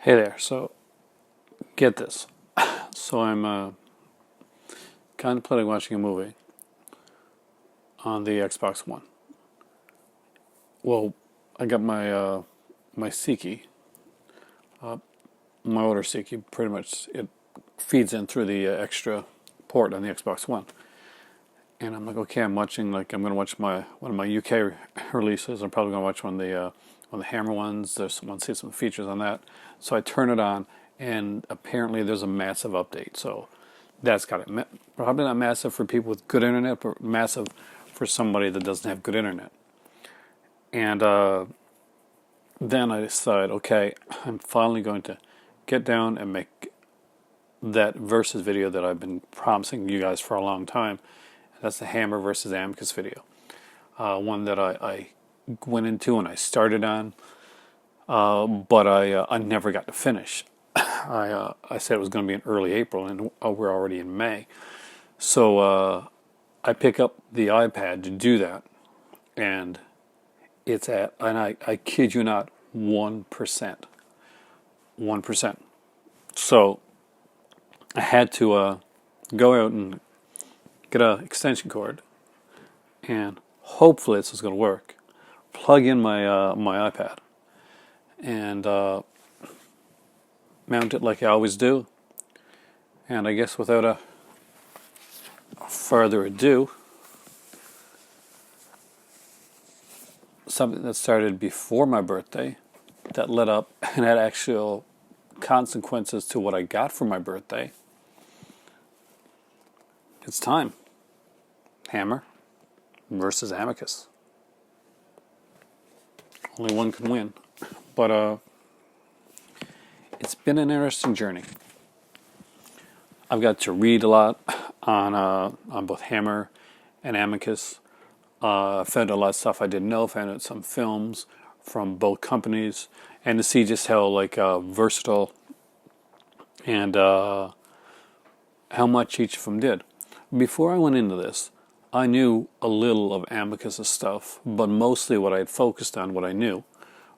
Hey there, so get this. So I'm contemplating watching a movie on the Xbox One. Well, I got my Siki, my older Siki. Pretty much, it feeds in through the extra port on the Xbox One, and I'm like, okay, I'm gonna watch my one of my UK releases. I'm probably gonna watch one of the Hammer ones. There's someone see some features on that, so I turn it on, and apparently there's a massive update. So that's got it. Probably not massive for people with good internet, but massive for somebody that doesn't have good internet. And then I decide, okay, I'm finally going to get down and make that versus video that I've been promising you guys for a long time. That's the Hammer versus Amicus video. One that I went into and I started on, but I never got to finish. I said it was going to be in early April, and we're already in May. So I pick up the iPad to do that, and I kid you not, 1%. 1%. So I had to go out and get an extension cord, and hopefully this is going to work. Plug in my iPad, and mount it like I always do. And I guess without a further ado, something that started before my birthday that led up and had actual consequences to what I got for my birthday. It's time. Hammer versus Amicus. Only one can win. But it's been an interesting journey. I've got to read a lot on both Hammer and Amicus. Found a lot of stuff I didn't know. Found out some films from both companies, and to see just how versatile and how much each of them did. Before I went into this, I knew a little of Amicus' stuff, but mostly what I had focused on, what I knew,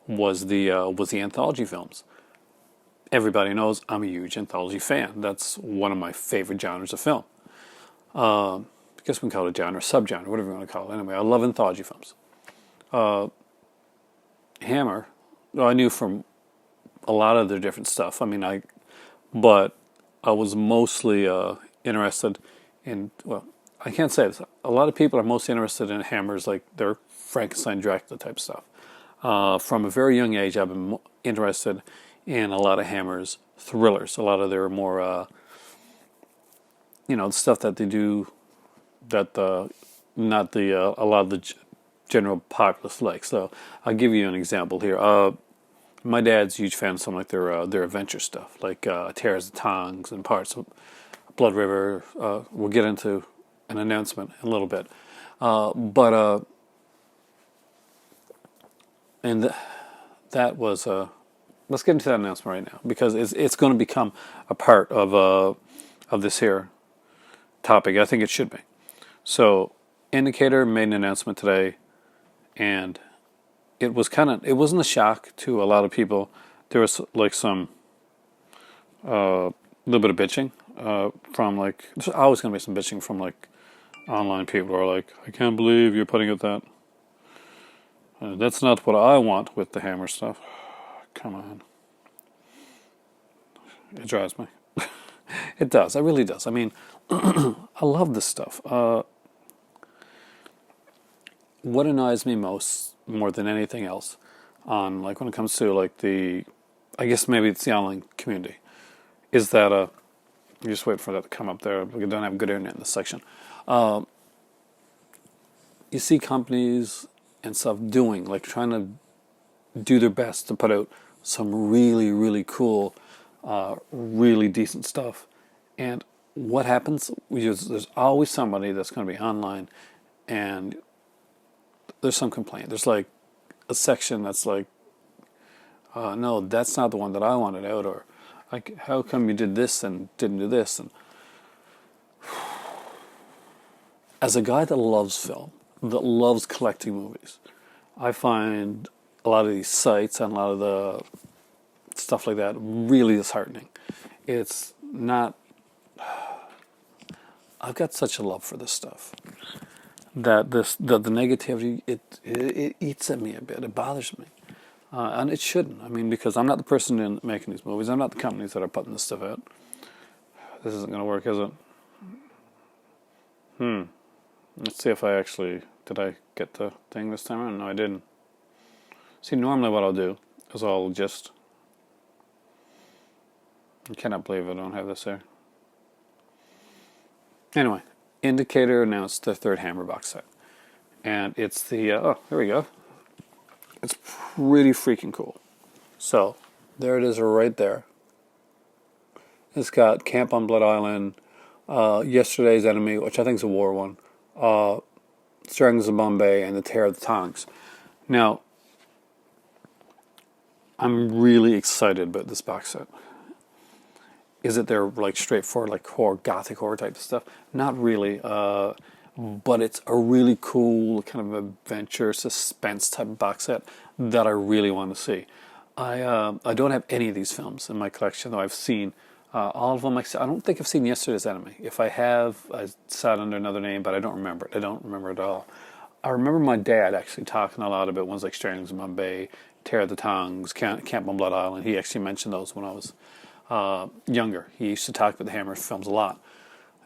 was the anthology films. Everybody knows I'm a huge anthology fan. That's one of my favorite genres of film. I guess we can call it a genre, subgenre, whatever you want to call it. Anyway, I love anthology films. Hammer, well, I knew from a lot of their different stuff. But I was mostly interested in, well, I can't say this. A lot of people are mostly interested in Hammers, like their Frankenstein, Dracula type stuff. From a very young age, I've been interested in a lot of Hammer's thrillers. A lot of their more, stuff that they do that not the a lot of the general populace like. So I'll give you an example here. My dad's a huge fan of some like their adventure stuff, like Tears of Tongues and parts of Blood River. We'll get into an announcement in a little bit, that was let's get into that announcement right now, because it's going to become a part of this here topic. I think it should be. So, Indicator made an announcement today, and it wasn't a shock to a lot of people. There was like some little bit of bitching from there's always going to be some bitching from online people who are like, I can't believe you're putting it that. That's not what I want with the Hammer stuff. Come on. It drives me. It does. It really does. I mean, I love this stuff. What annoys me more than anything else, on when it comes to I guess maybe it's the online community, is that you just wait for that to come up there. We don't have good internet in this section. You see companies and stuff trying to do their best to put out some really, really cool, really decent stuff. And what happens? There's always somebody that's going to be online, and there's some complaint. There's a section that's no, that's not the one that I wanted out, or how come you did this and didn't do this? And as a guy that loves film, that loves collecting movies, I find a lot of these sites and a lot of the stuff like that, really disheartening. It's not. I've got such a love for this stuff that the negativity it eats at me a bit. It bothers me, and it shouldn't. I mean, because I'm not the person in making these movies. I'm not the companies that are putting this stuff out. This isn't going to work, is it? Let's see if I actually did. I get the thing this time around? No, I didn't. See, normally what I'll do is I'll just. I cannot believe I don't have this there. Anyway, Indicator announced the third Hammer box set. And it's the, oh, there we go. It's pretty freaking cool. So, there it is right there. It's got Camp on Blood Island, Yesterday's Enemy, which I think is a war one, Strings of Bombay, and The Tear of the Tongues. Now, I'm really excited about this box set. Is it their like straightforward like horror, gothic horror type of stuff? Not really, but it's a really cool kind of adventure suspense type of box set that I really want to see. I don't have any of these films in my collection, though I've seen all of them. I don't think I've seen Yesterday's Enemy. If I have, I saw it under another name, but I don't remember it. I don't remember it at all. I remember my dad actually talking a lot about ones like Strings of Bombay, Tear of the Tongues, Camp on Blood Island. He actually mentioned those when I was younger. He used to talk about the Hammer films a lot.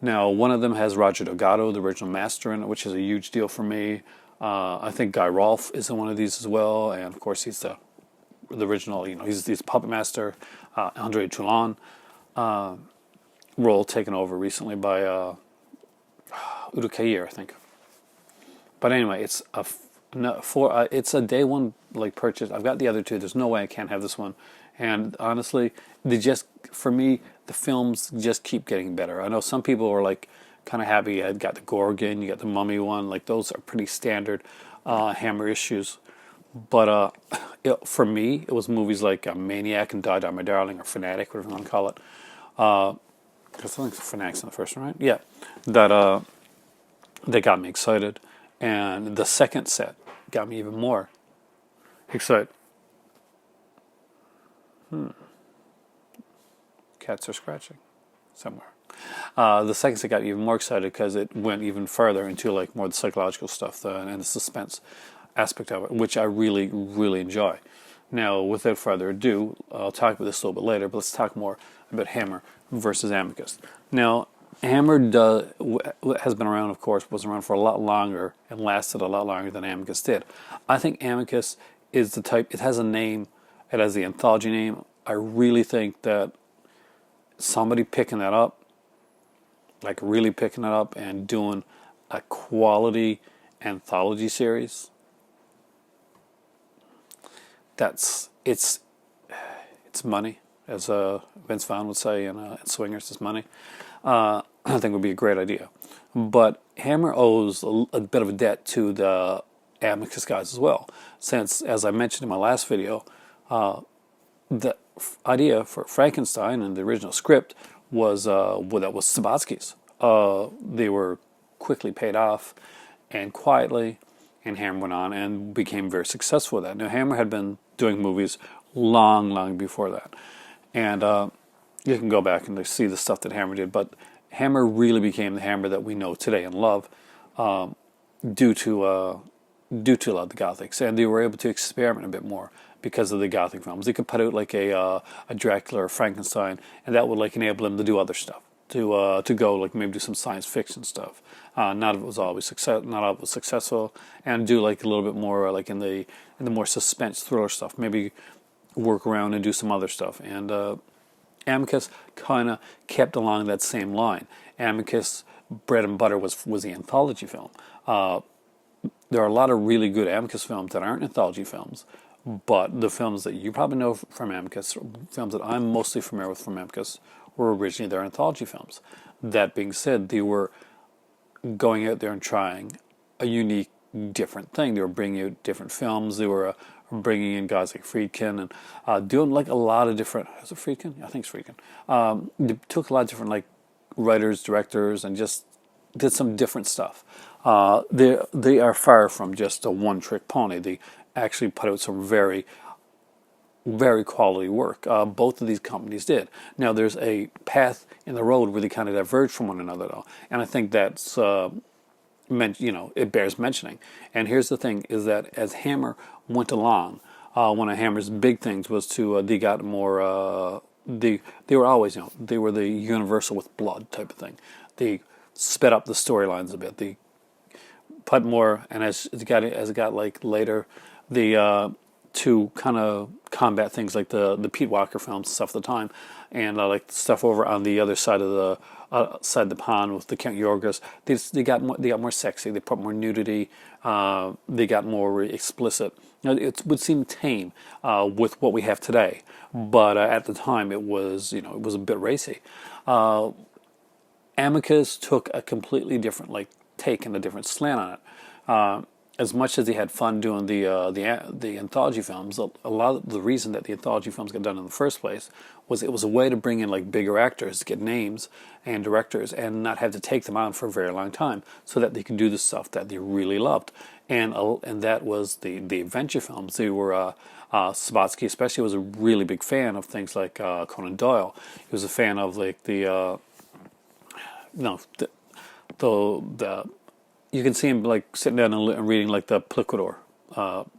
Now, one of them has Roger Delgado, the original master, in it, which is a huge deal for me. I think Guy Rolfe is in one of these as well, and of course he's the original. You know, he's the puppet master. Andre Toulon role taken over recently by Udo Kier, I think. But anyway, it's it's a day one like purchase. I've got the other two. There's no way I can't have this one. And honestly, for me, the films just keep getting better. I know some people are like kind of happy. I got the Gorgon, you got the Mummy one. Like those are pretty standard Hammer issues. But for me, it was movies like Maniac and Die Die My Darling or Fanatic, whatever you want to call it. Because I think Fanatic's in the first one, right? Yeah, that got me excited, and the second set got me even more excited. Cats are scratching somewhere. The second set got even more excited because it went even further into like more the psychological stuff and the suspense aspect of it, which I really, really enjoy. Now, without further ado, I'll talk about this a little bit later, but let's talk more about Hammer versus Amicus. Now, Hammer has been around, of course, was around for a lot longer and lasted a lot longer than Amicus did. I think Amicus is the type, it has a name, it has the anthology name. I really think that somebody picking that up, like really picking it up and doing a quality anthology series, it's money, as Vince Vaughn would say in Swingers, it's money. I think would be a great idea. But Hammer owes a bit of a debt to the Amicus guys as well, since, as I mentioned in my last video, the idea for Frankenstein and the original script was Sabatsky's. They were quickly paid off and quietly, and Hammer went on and became very successful with that. Now, Hammer had been doing movies long before that, and you can go back and see the stuff that Hammer did, but Hammer really became the Hammer that we know today and love due to a lot of the Gothics, and they were able to experiment a bit more because of the Gothic films. They could put out like a Dracula or Frankenstein, and that would like enable them to do other stuff, to go like maybe do some science fiction stuff. Not all of it was always successful, and do like a little bit more like in the more suspense thriller stuff. Maybe work around and do some other stuff. And Amicus kind of kept along that same line. Amicus bread and butter was the anthology film. There are a lot of really good Amicus films that aren't anthology films, but the films that you probably know from Amicus, films that I'm mostly familiar with from Amicus, were originally their anthology films. That being said, they were going out there and trying a unique, different thing. They were bringing out different films. They were bringing in guys like Friedkin and doing like a lot of different. Is it Friedkin? Yeah, I think it's Friedkin. They took a lot of different like writers, directors, and just did some different stuff. They are far from just a one-trick pony. They actually put out some very very quality work. Both of these companies did. Now, there's a path in the road where they kind of diverge from one another, though, and I think that's it bears mentioning. And here's the thing: is that as Hammer went along, one of Hammer's big things was to they got more. They were always, they were the universal with blood type of thing. They sped up the storylines a bit. They put more, and as it got like later, the to kind of combat things like the Pete Walker films and stuff at the time, and like stuff over on the other side of the pond with the Count Yorgos. They got more sexy. They put more nudity. They got more explicit. It would seem tame with what we have today, but at the time it was it was a bit racy. Amicus took a completely different take and a different slant on it. As much as he had fun doing the anthology films, a lot of the reason that the anthology films got done in the first place was it was a way to bring in like bigger actors, to get names and directors, and not have to take them on for a very long time, so that they could do the stuff that they really loved, and that was the adventure films. They were Sabatsky especially was a really big fan of things like Conan Doyle. He was a fan of like the you can see him like sitting down and reading like the Pliquidor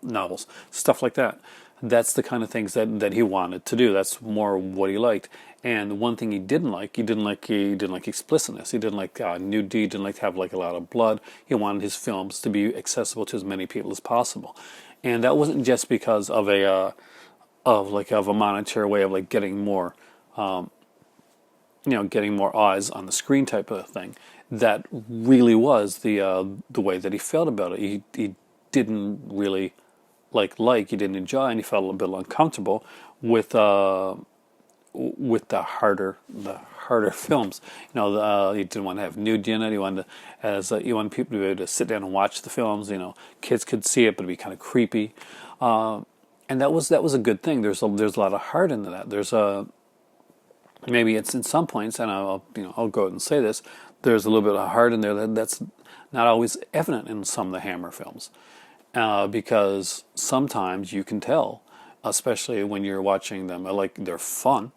novels, stuff like that. That's the kind of things that he wanted to do. That's more what he liked. And the one thing he didn't like explicitness. He didn't like nudity. He didn't like to have like a lot of blood. He wanted his films to be accessible to as many people as possible. And that wasn't just because of a monetary way of like getting more getting more eyes on the screen type of thing. That really was the way that he felt about it. He didn't really he didn't enjoy, and he felt a little bit uncomfortable with the harder films. He didn't want to have nudity in it. He wanted people to be able to sit down and watch the films. Kids could see it, but it'd be kind of creepy. And that was a good thing. There's a lot of heart into that. There's maybe it's in some points, and I'll go out and say this. There's a little bit of heart in there that's not always evident in some of the Hammer films, because sometimes you can tell, especially when you're watching them, they're fun,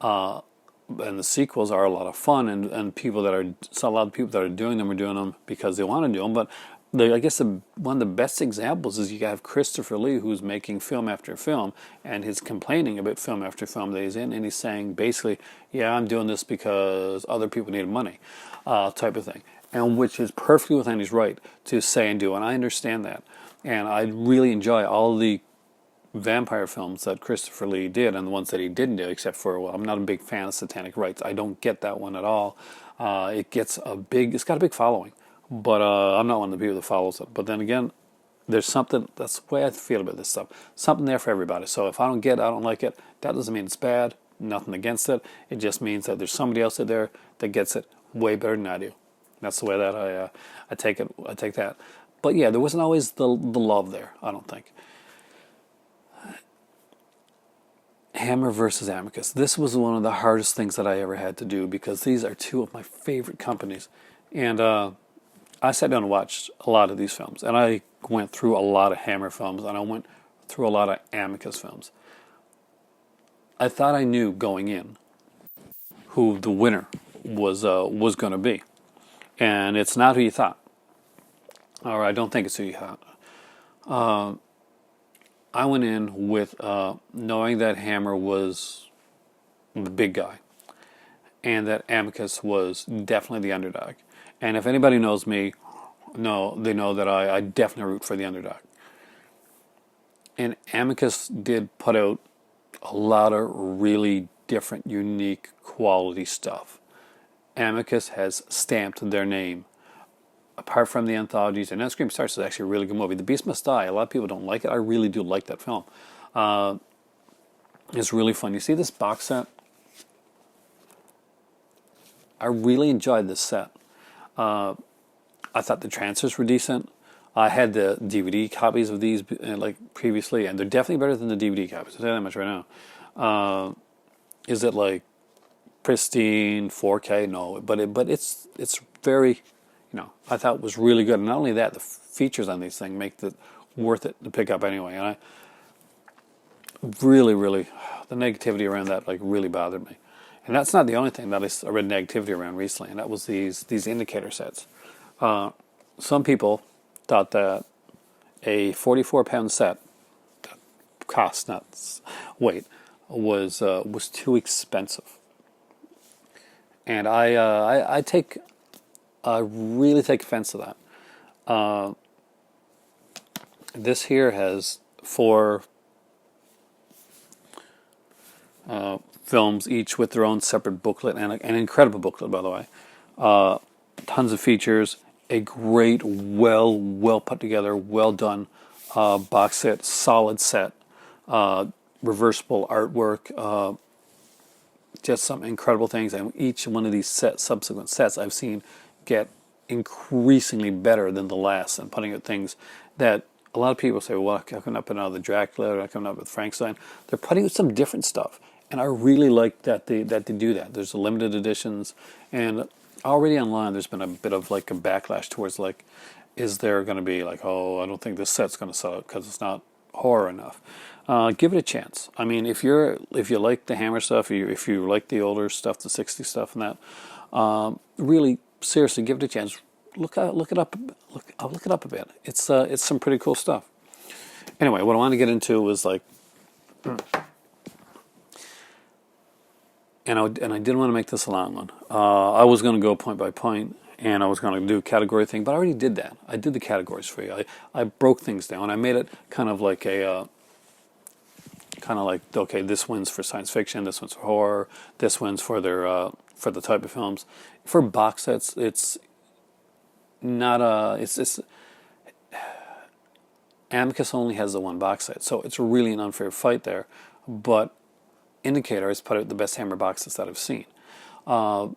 and the sequels are a lot of fun, and a lot of people that are doing them because they want to do them, but I guess one of the best examples is you have Christopher Lee, who's making film after film, and he's complaining about film after film that he's in, and he's saying basically, yeah, I'm doing this because other people need money, type of thing, and which is perfectly within his right to say and do, and I understand that, and I really enjoy all the vampire films that Christopher Lee did, and the ones that he didn't do, except for, I'm not a big fan of Satanic Rites. I don't get that one at all. It's got a big following. But I'm not one of the people that follows it. But then again, there's something, that's the way I feel about this stuff. Something there for everybody. So if I don't like it, that doesn't mean it's bad. Nothing against it. It just means that there's somebody else out there that gets it way better than I do. That's the way that I take it. I take that. But yeah, there wasn't always the love there, I don't think. Hammer versus Amicus. This was one of the hardest things that I ever had to do, because these are two of my favorite companies. And I sat down and watched a lot of these films, and I went through a lot of Hammer films, and I went through a lot of Amicus films. I thought I knew going in who the winner was going to be, and it's not who you thought. Or I don't think it's who you thought. I went in with knowing that Hammer was the big guy, and that Amicus was definitely the underdog. And if anybody knows me, they know that I definitely root for the underdog. And Amicus did put out a lot of really different, unique, quality stuff. Amicus has stamped their name. Apart from the anthologies, and then Scream Starts is actually a really good movie. The Beast Must Die, a lot of people don't like it. I really do like that film. It's really fun. You see this box set? I really enjoyed this set. I thought the transfers were decent. I had the DVD copies of these previously, and they're definitely better than the DVD copies. I'll tell you that much right now. Is it like pristine 4K? No, but it's very, I thought it was really good. And not only that, the features on these things make it worth it to pick up anyway. And really, really, the negativity around that like really bothered me. And that's not the only thing that I read negativity around recently, and that was these indicator sets. Some people thought that a 44-pound set, cost not weight, was too expensive, and I really take offense to that. This here has four films, each with their own separate booklet, and an incredible booklet, by the way. Tons of features, a great, well put together, well done box set, solid set, reversible artwork, just some incredible things. And each one of these subsequent sets I've seen get increasingly better than the last, and putting out things that a lot of people say, well, how come not putting out the Dracula, or how come not with Frankenstein? They're putting out some different stuff, and I really like that they do that. There's limited editions, and already online there's been a bit of like a backlash towards like, is there going to be like, oh, I don't think this set's going to sell out because it's not horror enough. Give it a chance. I mean, if you like the Hammer stuff, if you like the older stuff, the '60s stuff, and that, really seriously give it a chance. Look it up a bit. It's some pretty cool stuff. Anyway, what I wanted to get into was like, and I didn't want to make this a long one. I was going to go point by point, and I was going to do a category thing, but I already did that. I did the categories for you. I broke things down. I made it kind of like okay, this one's for science fiction, this one's for horror, this one's for for the type of films. For box sets, it's not it's Amicus only has the one box set, so it's really an unfair fight there. But Indicator has put out the best Hammer box sets that I've seen. There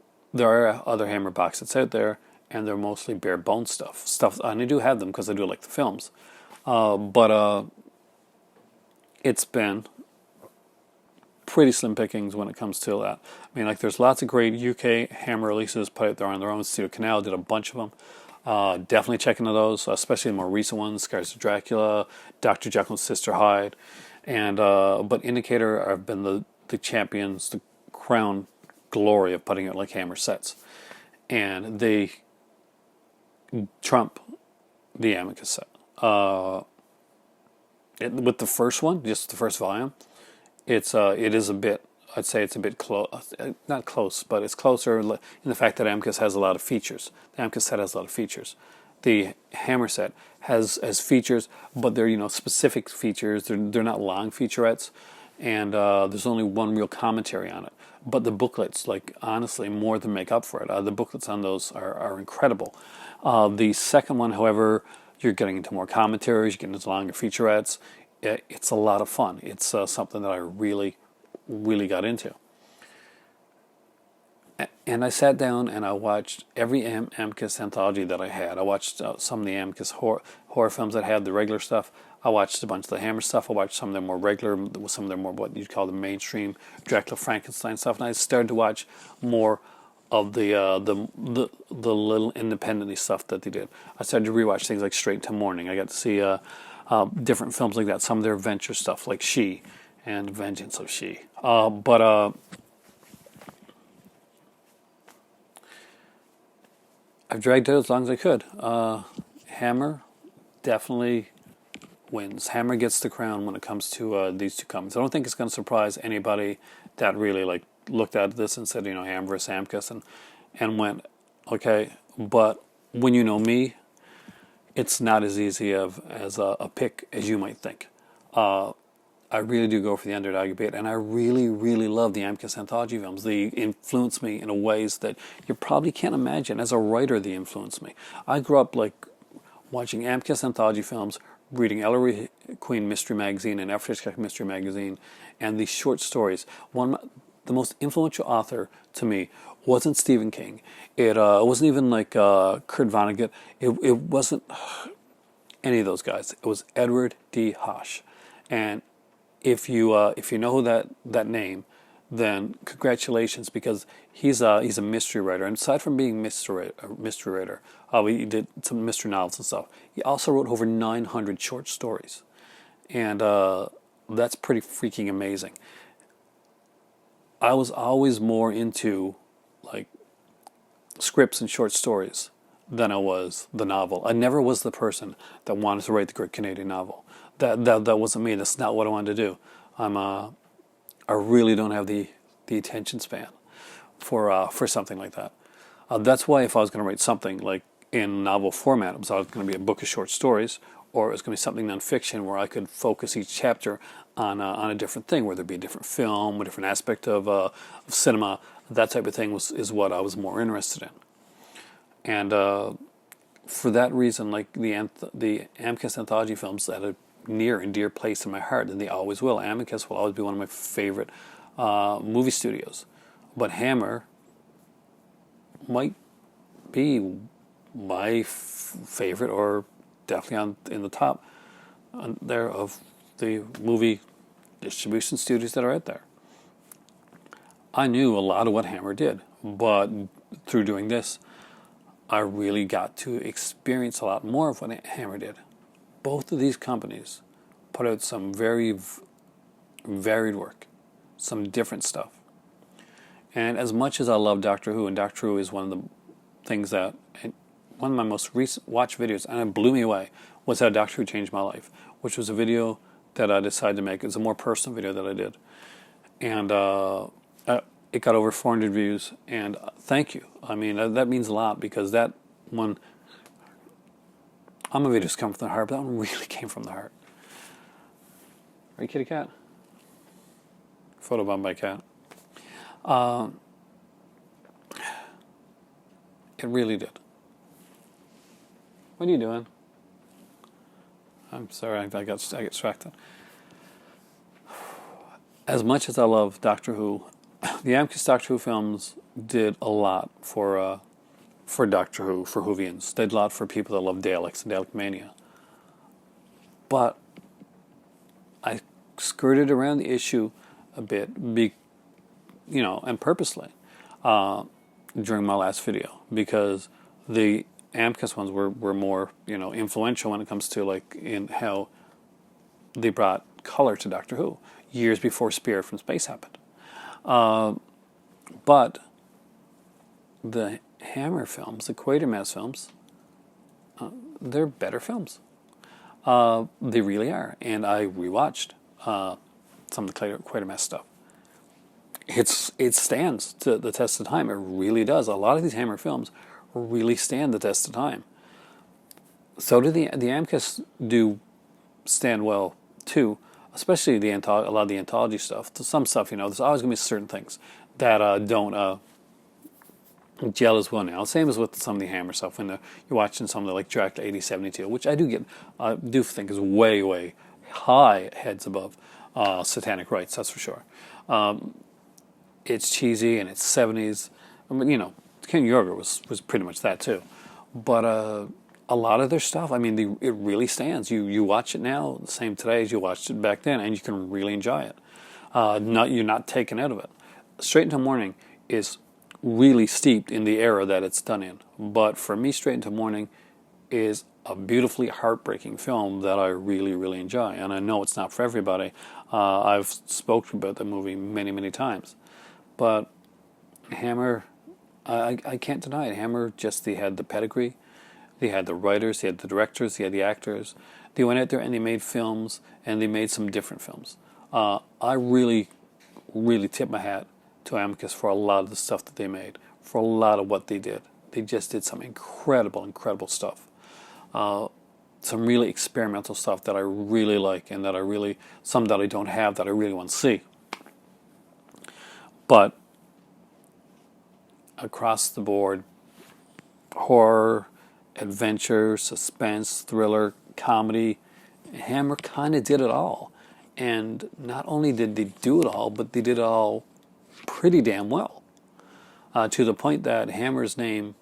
are other Hammer box sets out there, and they're mostly bare bones stuff, and I do have them because I do like the films. But it's been pretty slim pickings when it comes to that. I mean, like, there's lots of great UK Hammer releases put out there on their own. Studio Canal did a bunch of them. Definitely check into those, especially the more recent ones, Scars of Dracula, Dr. Jekyll and Sister Hyde. And but Indicator have been the champions, the crown glory of putting out like Hammer sets. And they trump the Amicus set. With the first one, just the first volume, it is a bit, I'd say it's a bit close, not close, but it's closer in the fact that Amicus has a lot of features. The Amicus set has a lot of features. The Hammer set has features, but they're specific features. They're not long featurettes, and there's only one real commentary on it. But the booklets, like, honestly, more than make up for it. The booklets on those are incredible. The second one, however, you're getting into more commentaries, you're getting into longer featurettes. It's a lot of fun. It's something that I really, really got into. And I sat down and I watched every Amicus anthology that I had. I watched some of the Amicus horror films that had the regular stuff. I watched a bunch of the Hammer stuff. I watched some of their more regular, some of their more what you'd call the mainstream Dracula, Frankenstein stuff. And I started to watch more of the little independent stuff that they did. I started to rewatch things like Straight to Morning. I got to see different films like that. Some of their adventure stuff, like She and Vengeance of She. But I've dragged it as long as I could. Hammer definitely wins. Hammer gets the crown when it comes to these two companies. I don't think it's going to surprise anybody that really looked at this and said, Hammer versus Amicus and went, okay. But when you know me, it's not as easy as a pick as you might think. I really do go for the underdog a bit, and I really, really love the Amicus anthology films. They influence me in ways that you probably can't imagine. As a writer, they influence me. I grew up watching Amicus anthology films, reading Ellery Queen Mystery Magazine and Alfred Hitchcock Mystery Magazine, and these short stories. The most influential author to me wasn't Stephen King. It wasn't even Kurt Vonnegut. It wasn't any of those guys. It was Edward D. Hosh, and if you know that name, then congratulations, because he's a mystery writer. And aside from being a mystery writer, he did some mystery novels and stuff. He also wrote over 900 short stories, and that's pretty freaking amazing. I was always more into like scripts and short stories than I was the novel. I never was the person that wanted to write the great Canadian novel. That wasn't me. That's not what I wanted to do. I really don't have the attention span for something like that. That's why if I was going to write something like in novel format, it was either going to be a book of short stories, or it was going to be something nonfiction where I could focus each chapter on a different thing, whether it be a different film, a different aspect of cinema. That type of thing is what I was more interested in. And for that reason, like the Amicus anthology films had a near and dear place in my heart, and they always will. Amicus will always be one of my favorite movie studios. But Hammer might be my favorite, or definitely in the top there of the movie distribution studios that are out there. I knew a lot of what Hammer did, but through doing this, I really got to experience a lot more of what Hammer did. Both of these companies put out some very varied work, some different stuff. And as much as I love Doctor Who, and Doctor Who is one of the things that, one of my most recent watch videos, and it blew me away, was how Doctor Who changed my life, which was a video that I decided to make. It was a more personal video that I did. And it got over 400 views, and thank you. I mean, that means a lot, because that one, I'm a videos come from the heart, but that one really came from the heart. Are you kitty cat? Photobombed by cat. It really did. What are you doing? I'm sorry, I get distracted. As much as I love Doctor Who, the Amicus Doctor Who films did a lot for Doctor Who, for Whovians. They did a lot for people that love Daleks and Dalek Mania. But I skirted around the issue a bit, and purposely, during my last video, because the Amicus ones were more, influential when it comes to like in how they brought color to Doctor Who years before Spirit from Space happened. But the Hammer films, the Quatermass films, they're better films. They really are. And I rewatched some of the Quatermass stuff. It stands to the test of time. It really does. A lot of these Hammer films really stand the test of time. So do the Amicus do stand well too, especially a lot of the anthology stuff. Some stuff, there's always going to be certain things that don't gel as well now. Same as with some of the Hammer stuff when you're watching some of the like Dracula 8072, which I do think is way, way high heads above Satanic Rites, that's for sure. It's cheesy and it's 70s. I mean, King Yorga was pretty much that too. But a lot of their stuff, I mean, it really stands. You watch it now, the same today as you watched it back then, and you can really enjoy it. You're not taken out of it. Straight Into Morning is really steeped in the era that it's done in. But for me, Straight Into Morning is a beautifully heartbreaking film that I really, really enjoy. And I know it's not for everybody. I've spoken about the movie many, many times. But Hammer, I can't deny it. Hammer they had the pedigree. They had the writers, they had the directors, they had the actors. They went out there and they made films, and they made some different films. I really, really tip my hat to Amicus for a lot of the stuff that they made, for a lot of what they did. They just did some incredible, incredible stuff. Some really experimental stuff that I really like, and some that I don't have that I really want to see. But across the board, horror, adventure, suspense, thriller, comedy, Hammer kind of did it all. And not only did they do it all, but they did it all pretty damn well. To the point that Hammer's name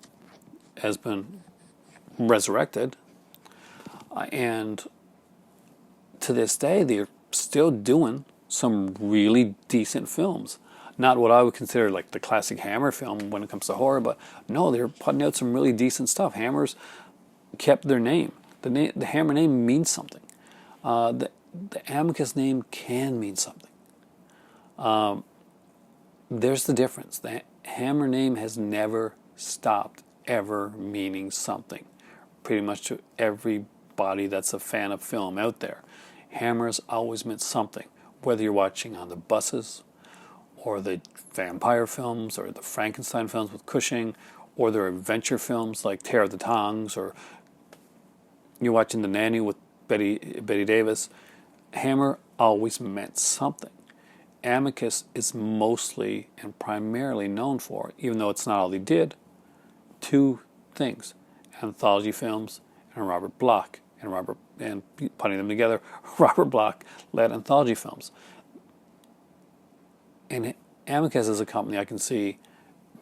has been resurrected. And to this day, they're still doing some really decent films. Not what I would consider like the classic Hammer film when it comes to horror, but no, they're putting out some really decent stuff. Hammer's kept their name. The Hammer name means something. the Amicus name can mean something. There's the difference. The Hammer name has never stopped ever meaning something. Pretty much to everybody that's a fan of film out there, Hammer's always meant something. Whether you're watching on the buses, or the vampire films, or the Frankenstein films with Cushing, or their adventure films like Terror of the Tongs, or you're watching The Nanny with Betty Davis, Hammer always meant something. Amicus is mostly and primarily known for, even though it's not all he did, two things: anthology films and Robert Bloch, and putting them together, Robert Bloch led anthology films. And Amicus is a company I can see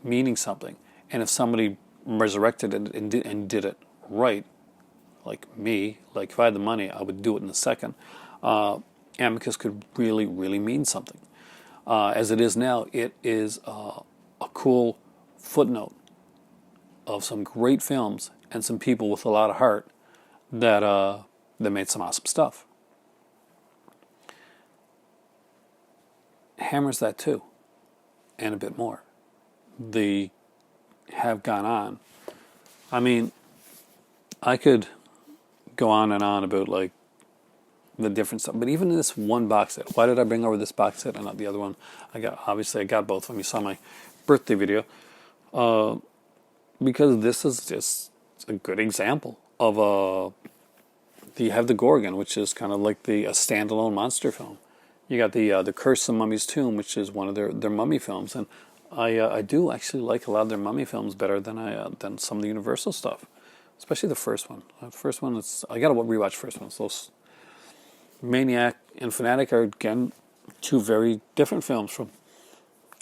meaning something. And if somebody resurrected it and did it right, like me, like if I had the money, I would do it in a second. Amicus could really, really mean something. As it is now, it is a cool footnote of some great films and some people with a lot of heart that made some awesome stuff. Hammer's that too, and a bit more. They have gone on. I mean, I could go on and on about like the different stuff, but even this one box set. Why did I bring over this box set and not the other one? I got both of them. You saw my birthday video, because this is just a good example of you have the Gorgon, which is kind of like a standalone monster film. You got the Curse of Mummy's Tomb, which is one of their mummy films, and I do actually like a lot of their mummy films better than some of the Universal stuff, especially the first one. The first one, I got to rewatch the first one. Those Maniac and Fanatic are again two very different films from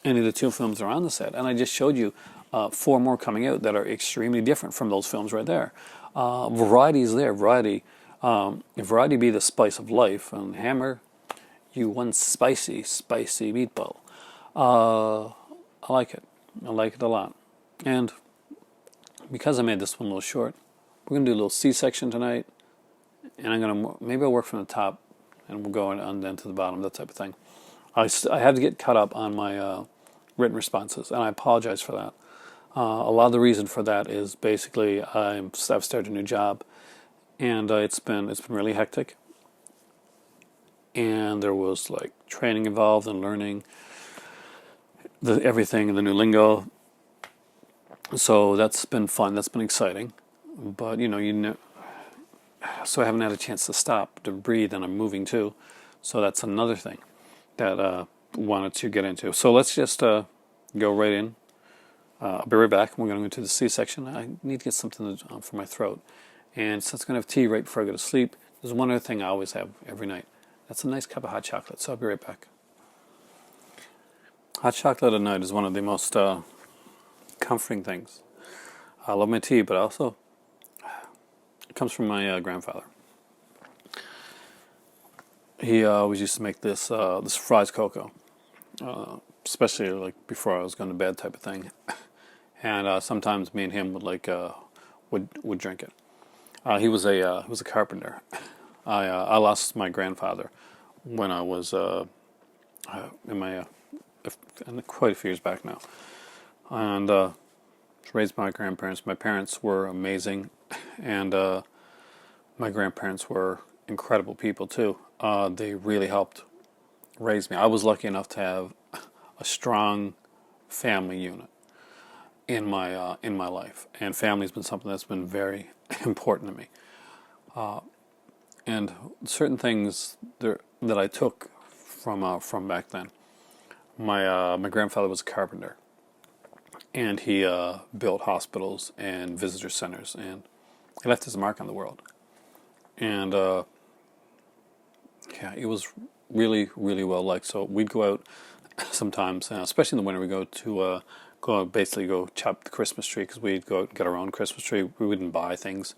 any of the two films that are on the set, and I just showed you 4 more coming out that are extremely different from those films right there. Variety is there. Variety be the spice of life, and Hammer, you one spicy meatball. I like it. I like it a lot. And because I made this one a little short, we're going to do a little C-section tonight. And maybe I'll work from the top and we'll go on then to the bottom, that type of thing. I have to get caught up on my written responses, and I apologize for that. A lot of the reason for that is basically I've started a new job, and it's been really hectic. And there was like training involved and learning everything and the new lingo. So that's been fun. That's been exciting. But so I haven't had a chance to stop to breathe, and I'm moving too. So that's another thing that I wanted to get into. So let's just go right in. I'll be right back. We're going to go into the C-section. I need to get something for my throat. And since I'm going to have tea right before I go to sleep, there's one other thing I always have every night. That's a nice cup of hot chocolate. So I'll be right back. Hot chocolate at night is one of the most comforting things. I love my tea, but also it comes from my grandfather. He always used to make this fries cocoa, especially like before I was going to bed, type of thing. And sometimes me and him would drink it. He was a carpenter. I lost my grandfather when I was quite a few years back now, and raised by my grandparents. My parents were amazing, and my grandparents were incredible people too. They really helped raise me. I was lucky enough to have a strong family unit in my life, and family's been something that's been very important to me. And certain things that I took from back then. My grandfather was a carpenter, and he built hospitals and visitor centers, and he left his mark on the world. And it was really, really well liked. So we'd go out sometimes, especially in the winter. We go chop the Christmas tree, because we'd go out and get our own Christmas tree. We wouldn't buy things.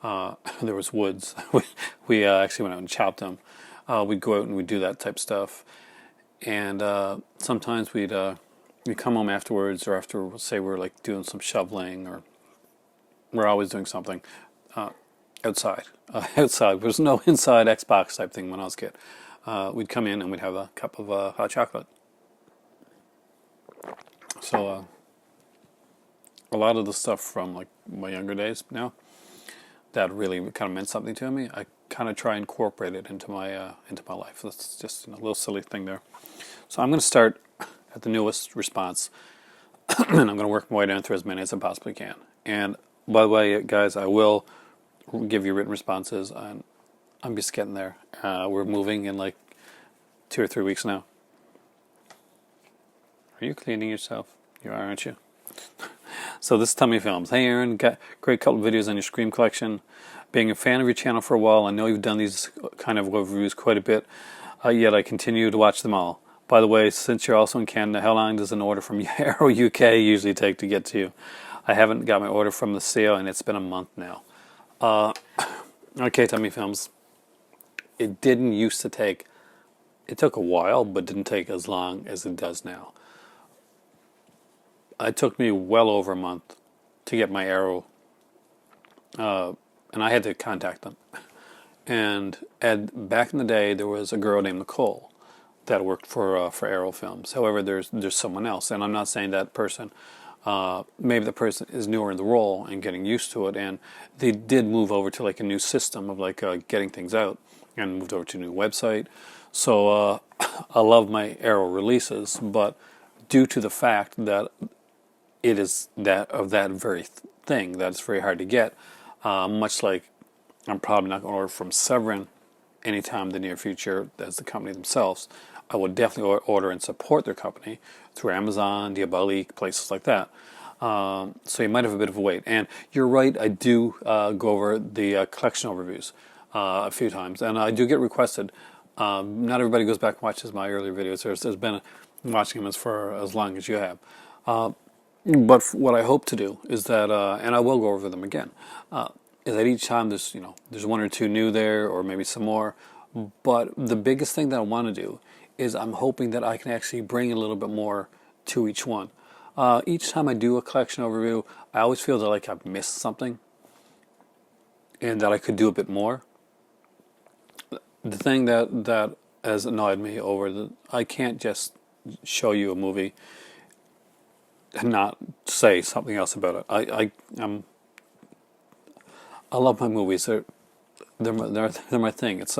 There was woods. we actually went out and chopped them. We'd go out and we'd do that type of stuff. And sometimes we'd come home afterwards, or after, say, we're like doing some shoveling, or we're always doing something. outside. Outside. There's no inside Xbox type thing when I was a kid. We'd come in and we'd have a cup of hot chocolate. So a lot of the stuff from like my younger days now that really kind of meant something to me, I kind of try and incorporate it into my life. That's just a little silly thing there. So I'm going to start at the newest response, and I'm going to work my way down through as many as I possibly can. And by the way, guys, I will give you written responses. I'm just getting there. We're moving in like 2 or 3 weeks now. Are you cleaning yourself? You are, aren't you? So this is Tummy Films. Hey Aaron, got great couple of videos on your Scream collection. Being a fan of your channel for a while, I know you've done these kind of reviews quite a bit, yet I continue to watch them all. By the way, since you're also in Canada, how long does an order from Arrow UK usually take to get to you? I haven't got my order from the sale, and it's been a month now. Okay, Tummy Films. It didn't used to take, it took a while, but didn't take as long as it does now. It took me well over a month to get my Arrow, and I had to contact them. And back in the day, there was a girl named Nicole that worked for Arrow Films. However, there's someone else, and I'm not saying that person. Maybe the person is newer in the role and getting used to it, and they did move over to like a new system of like getting things out, and moved over to a new website. So I love my Arrow releases, but due to the fact that it is that very thing that it's very hard to get, much like I'm probably not going to order from Severin anytime in the near future as the company themselves. I would definitely order and support their company through Amazon, Diabolique, places like that. So you might have a bit of a wait. And you're right, I do go over the collection overviews a few times, and I do get requested. Not everybody goes back and watches my earlier videos. There's been watching them for as long as you have. But what I hope to do is that, and I will go over them again, is that each time there's one or two new there, or maybe some more. But the biggest thing that I want to do is I'm hoping that I can actually bring a little bit more to each one. Each time I do a collection overview, I always feel that like I've missed something, and that I could do a bit more. The thing that has annoyed me I can't just show you a movie and not say something else about it. I love my movies. They're my thing. It's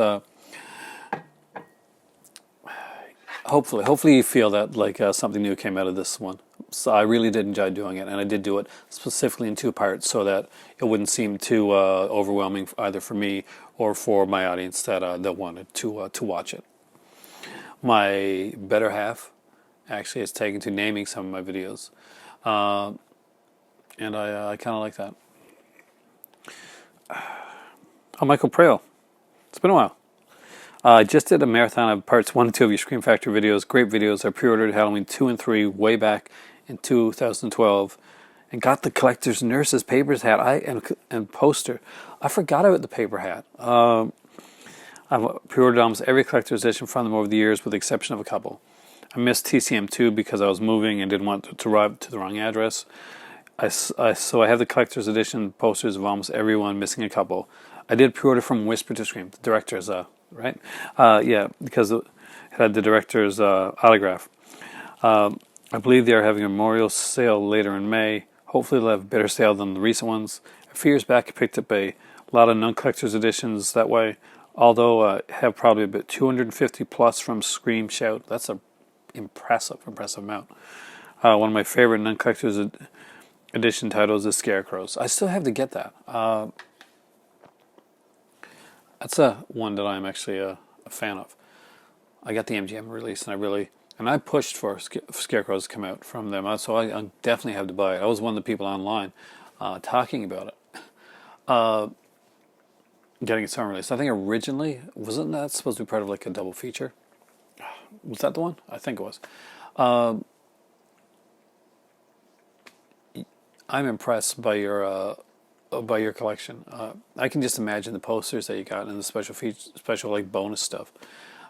hopefully you feel that like something new came out of this one. So I really did enjoy doing it, and I did do it specifically in 2 parts so that it wouldn't seem too overwhelming either for me or for my audience that wanted to watch it. My better half actually is taken to naming some of my videos, and I kind of like that. Oh, Michael Prale. It's been a while. I just did a marathon of parts 1 and 2 of your Scream Factory videos. Great videos. I pre-ordered Halloween 2 and 3 way back in 2012 and got the collector's nurse's papers hat and poster. I forgot about the paper hat. I've pre-ordered almost every collector's edition from them over the years with the exception of a couple. I missed TCM2 because I was moving and didn't want to arrive to the wrong address. So I have the collector's edition posters of almost everyone, missing a couple. I did pre-order from Whisper to Scream, the director's, right? Yeah, because it had the director's autograph. I believe they are having a memorial sale later in May. Hopefully they'll have a better sale than the recent ones. A few years back I picked up a lot of non-collector's editions that way, although I have probably about 250 plus from Scream Shout. That's a impressive amount. One of my favorite non-collector's edition titles is Scarecrows. I still have to get that. That's one that I'm actually a fan of. I got the MGM release, and I pushed for Scarecrows to come out from them, so I definitely have to buy it. I was one of the people online talking about it, getting its own release. I think originally, wasn't that supposed to be part of like a double feature? Was that the one? I think it was. I'm impressed by your collection. I can just imagine the posters that you got and the special like bonus stuff.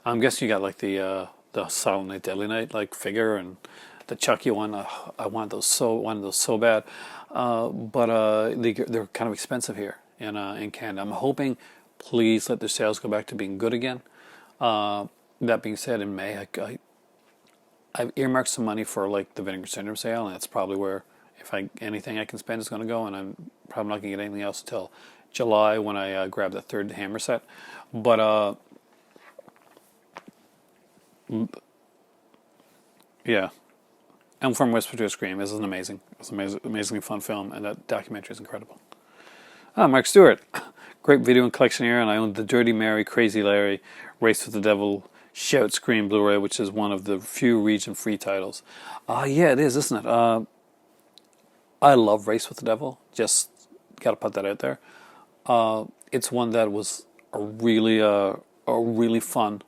I'm guessing you got like the Silent Night, Deadly Night like figure and the Chucky one. I wanted those so bad, but they're kind of expensive here, in Canada. I'm hoping, please let the sales go back to being good again. That being said, in May, I've earmarked some money for like the Vinegar Syndrome sale, and that's probably where if anything I can spend is going to go, and I'm probably not going to get anything else until July when I grab the third Hammer set. But yeah, and From Whisper to a Scream is it's an amazingly fun film, and that documentary is incredible. Mark Stewart, great video and collection here, and I own the Dirty Mary, Crazy Larry, Race with the Devil, Shout Scream Blu-ray, which is one of the few region-free titles. Yeah, it is, isn't it? I love Race with the Devil. Just got to put that out there. It's one that was a really fun.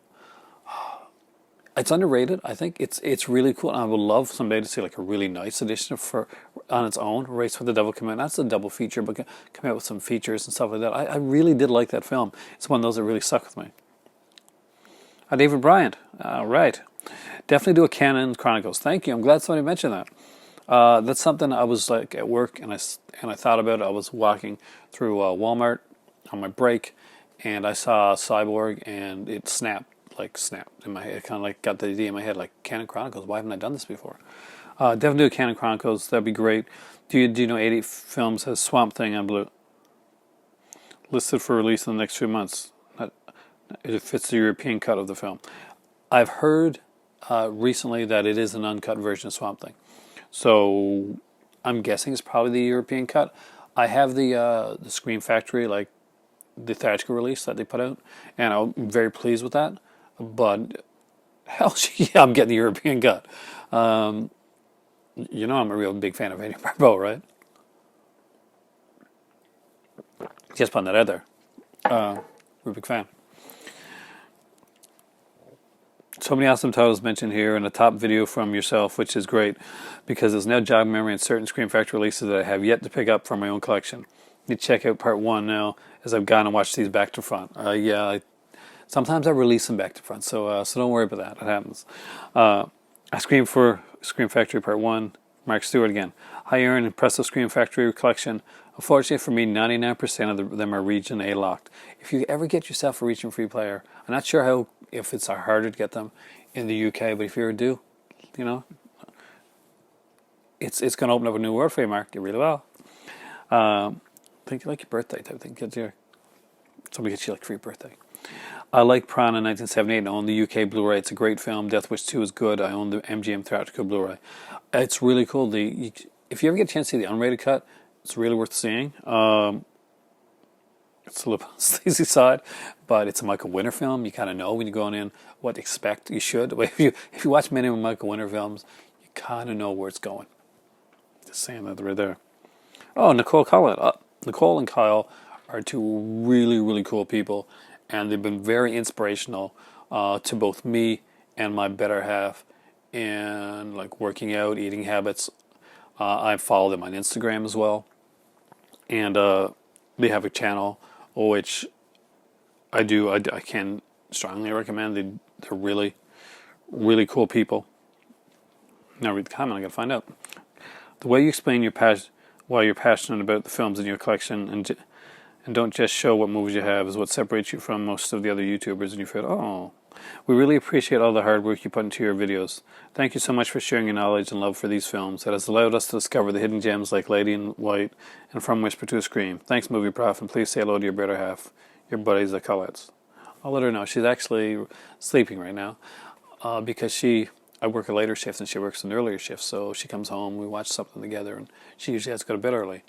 It's underrated. I think it's really cool. And I would love someday to see like a really nice edition for on its own. Race with the Devil come out. That's a double feature, but come out with some features and stuff like that. I really did like that film. It's one of those that really stuck with me. David Bryant. Right. Definitely do a Canon Chronicles. Thank you. I'm glad somebody mentioned that. That's something I was like at work and I thought about it. I was walking through Walmart on my break, and I saw Cyborg, and it snapped in my head. It kind of like got the idea in my head, like Canon Chronicles. Why haven't I done this before? Definitely do a Canon Chronicles. That'd be great. Do you know 80 Films has Swamp Thing on Blue listed for release in the next few months? It fits the European cut of the film. I've heard recently that it is an uncut version of Swamp Thing, so I'm guessing it's probably the European cut. I have the Scream Factory, like the theatrical release that they put out, and I'm very pleased with that. But hell, yeah, I'm getting the European cut. I'm a real big fan of Eddie Barbeau, right? Just putting that out there. We're a big fan. So many awesome titles mentioned here, and a top video from yourself, which is great because there's no job memory in certain Scream Factory releases that I have yet to pick up from my own collection. Need to check out part 1 now as I've gone and watched these back to front. Sometimes I release them back to front, so don't worry about that. It happens. I scream for Scream Factory Part 1. Mark Stewart again. High Earn Impressive Scream Factory collection. Unfortunately for me, 99% of them are Region A locked. If you ever get yourself a Region Free player, I'm not sure if it's harder to get them in the UK, but if you ever do, it's going to open up a new world for you, Mark. You really will. Think like your birthday type thing. Somebody gets you like free birthday. I like Piranha 1978 and own the UK Blu-ray. It's a great film. Death Wish 2 is good. I own the MGM Theatrical Blu-ray. It's really cool. If you ever get a chance to see the unrated cut, it's really worth seeing. It's a little on the sleazy side, but it's a Michael Winner film. You kind of know when you're going in what to expect. You should. If you watch many of Michael Winner films, you kind of know where it's going. Just saying that right there. Oh, Nicole and Kyle are two really, really cool people, and they've been very inspirational to both me and my better half in like working out, eating habits. I follow them on Instagram as well, and they have a channel which I can strongly recommend. They're really, really cool people. Now read the comment. I got to find out the way you explain why you're passionate about the films in your collection and don't just show what movies you have is what separates you from most of the other YouTubers. And you feel, we really appreciate all the hard work you put into your videos. Thank you so much for sharing your knowledge and love for these films. It has allowed us to discover the hidden gems like Lady in White and From Whisper to a Scream. Thanks, Movie Prof, and please say hello to your better half, your buddies, the Colettes. I'll let her know. She's actually sleeping right now because I work a later shift and she works an earlier shift. So she comes home, we watch something together, and she usually has to go to bed early.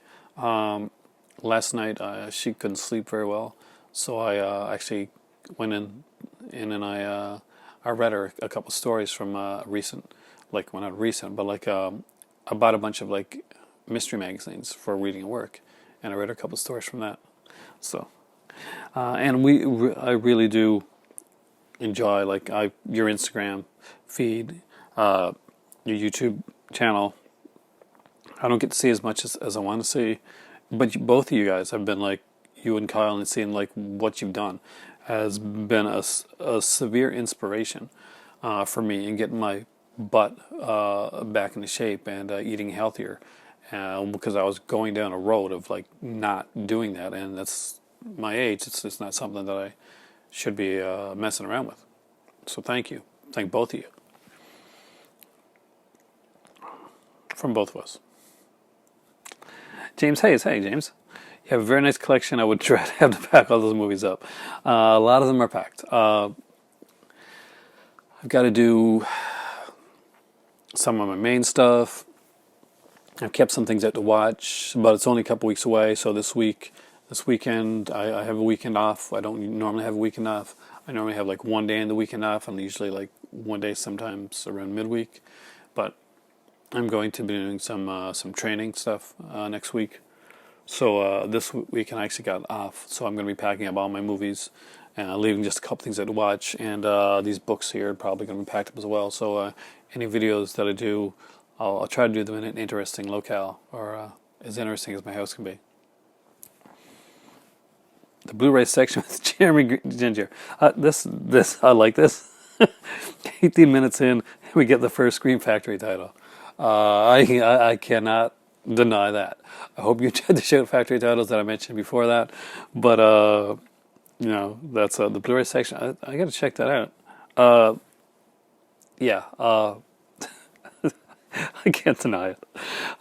Last night she couldn't sleep very well, so I actually went in and I read her a couple stories from recent, like, well, not recent, but like I bought a bunch of like mystery magazines for reading at work, and I read her a couple stories from that. So, and I really do enjoy like your Instagram feed, your YouTube channel. I don't get to see as much as I want to see, but both of you guys have been like, you and Kyle, and seeing like what you've done has been a severe inspiration for me in getting my butt back into shape and eating healthier. because I was going down a road of like not doing that, and that's my age. It's not something that I should be messing around with. So thank you, thank both of you, from both of us. James Hayes, hey James, you have a very nice collection. I would try to have to pack all those movies up. A lot of them are packed. I've got to do some of my main stuff. I've kept some things out to watch, but it's only a couple weeks away. So this weekend, I have a weekend off. I don't normally have a weekend off. I normally have like one day in the weekend off, and usually like one day sometimes around midweek. But I'm going to be doing some training stuff next week. So this weekend I actually got off. So I'm going to be packing up all my movies, leaving just a couple things out to watch, and these books here are probably going to be packed up as well. So any videos that I do, I'll try to do them in an interesting locale, or as interesting as my house can be. The Blu-ray section with Jeremy Ginger. This I like this. 18 minutes in, we get the first Scream Factory title. I cannot deny that. I hope you tried the Shout Factory titles that I mentioned before that, but that's the Blu-ray section. I got to check that out. Yeah. I can't deny it.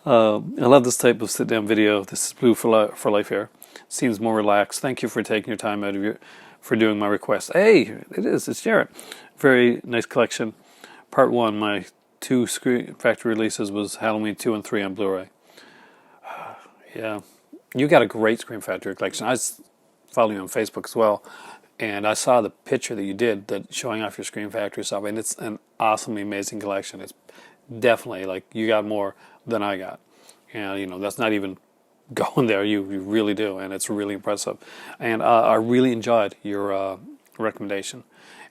I love this type of sit-down video. This is Blue for Life here. Seems more relaxed. Thank you for taking your time out of for doing my request. Hey, it is. It's Jarrett. Very nice collection. Part 1, my 2 Scream Factory releases was Halloween 2 and 3 on Blu-ray. Yeah. You got a great Scream Factory collection. I follow you on Facebook as well, and I saw the picture that you did that showing off your Scream Factory stuff, and it's an awesomely amazing collection. It's definitely like you got more than I got, and that's not even going there. You really do, and it's really impressive. And I really enjoyed your recommendation.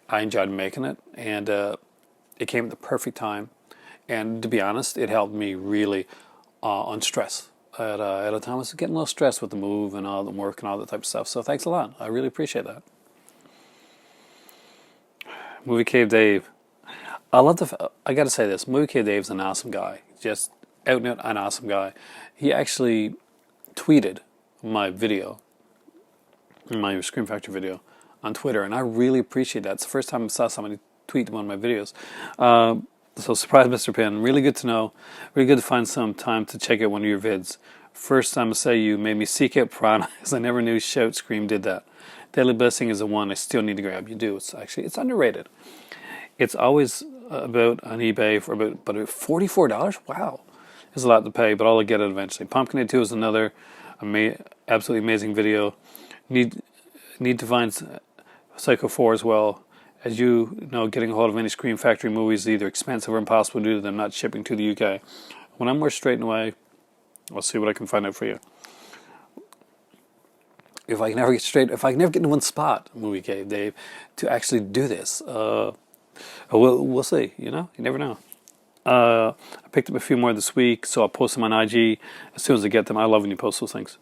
I enjoyed making it, and it came at the perfect time. And to be honest, it helped me really unstress at a time I was getting a little stressed with the move and all the work and all that type of stuff. So thanks a lot. I really appreciate that. Movie Cave Dave. I got to say this. Movie Cave Dave's an awesome guy. Just out and out an awesome guy. He actually tweeted my video, my Scream Factory video, on Twitter, and I really appreciate that. It's the first time I saw somebody tweet one of my videos. So surprise, Mr. Penn. Really good to know. Really good to find some time to check out one of your vids. First time I say you made me seek out Piranha, because I never knew Shout Scream did that. Deadly Blessing is the one I still need to grab. You do. It's underrated. It's always about on eBay for about $44. Wow, it's a lot to pay, but I'll get it eventually. Pumpkinhead 2 is another absolutely amazing video. Need to find Psycho 4 as well. As you know, getting a hold of any Scream Factory movies is either expensive or impossible due to them not shipping to the UK. When I'm more straightened away, I'll see what I can find out for you. If I can never get into one spot, Movie Cave Dave, to actually do this, we'll see. You never know. I picked up a few more this week, so I'll post them on IG as soon as I get them. I love when you post those things.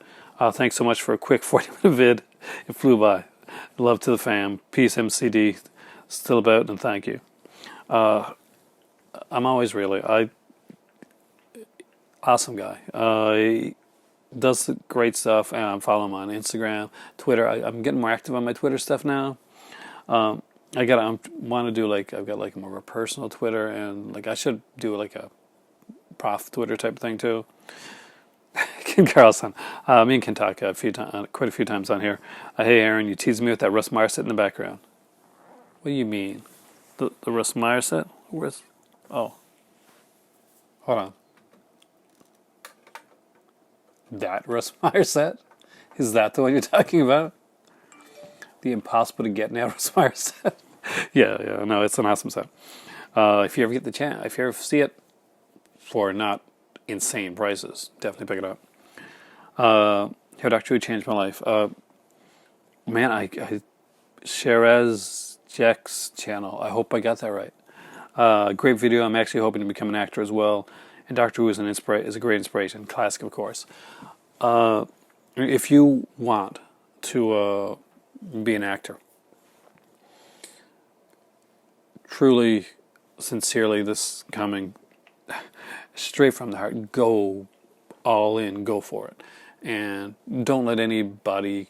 Thanks so much for a quick 40-minute vid. It flew by. Love to the fam. Peace, MCD. Still about, and thank you. I'm always really awesome guy. He does great stuff, and I'm following him on Instagram, Twitter. I'm getting more active on my Twitter stuff now. I want to do I've got like more of a personal Twitter, and like I should do like a prof Twitter type of thing too. Ken Carlson, me and Ken talk quite a few times on here. Hey Aaron, you teased me with that Russ Meyer set in the background. What do you mean? The Russ Meyer set? Where's? Oh, hold on. That Russ Meyer set? Is that the one you're talking about? The impossible to get now Russ Meyer set? Yeah, no, it's an awesome set. If you ever get the chance, if you ever see it for not insane prices, definitely pick it up. How Doctor Who changed my life. Man, I Sherez Jack's channel. I hope I got that right. Great video. I'm actually hoping to become an actor as well. And Doctor Who is a great inspiration. Classic, of course. If you want to be an actor, truly, sincerely, this coming straight from the heart, go all in, go for it. And don't let anybody,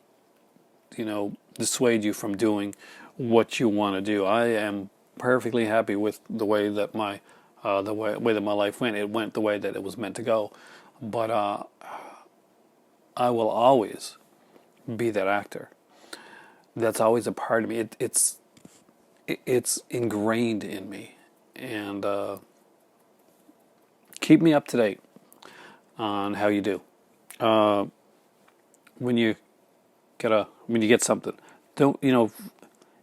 dissuade you from doing what you want to do. I am perfectly happy with the way that my way that my life went. It went the way that it was meant to go. But I will always be that actor. That's always a part of me. It's ingrained in me, and keep me up to date on how you do. When you get something, don't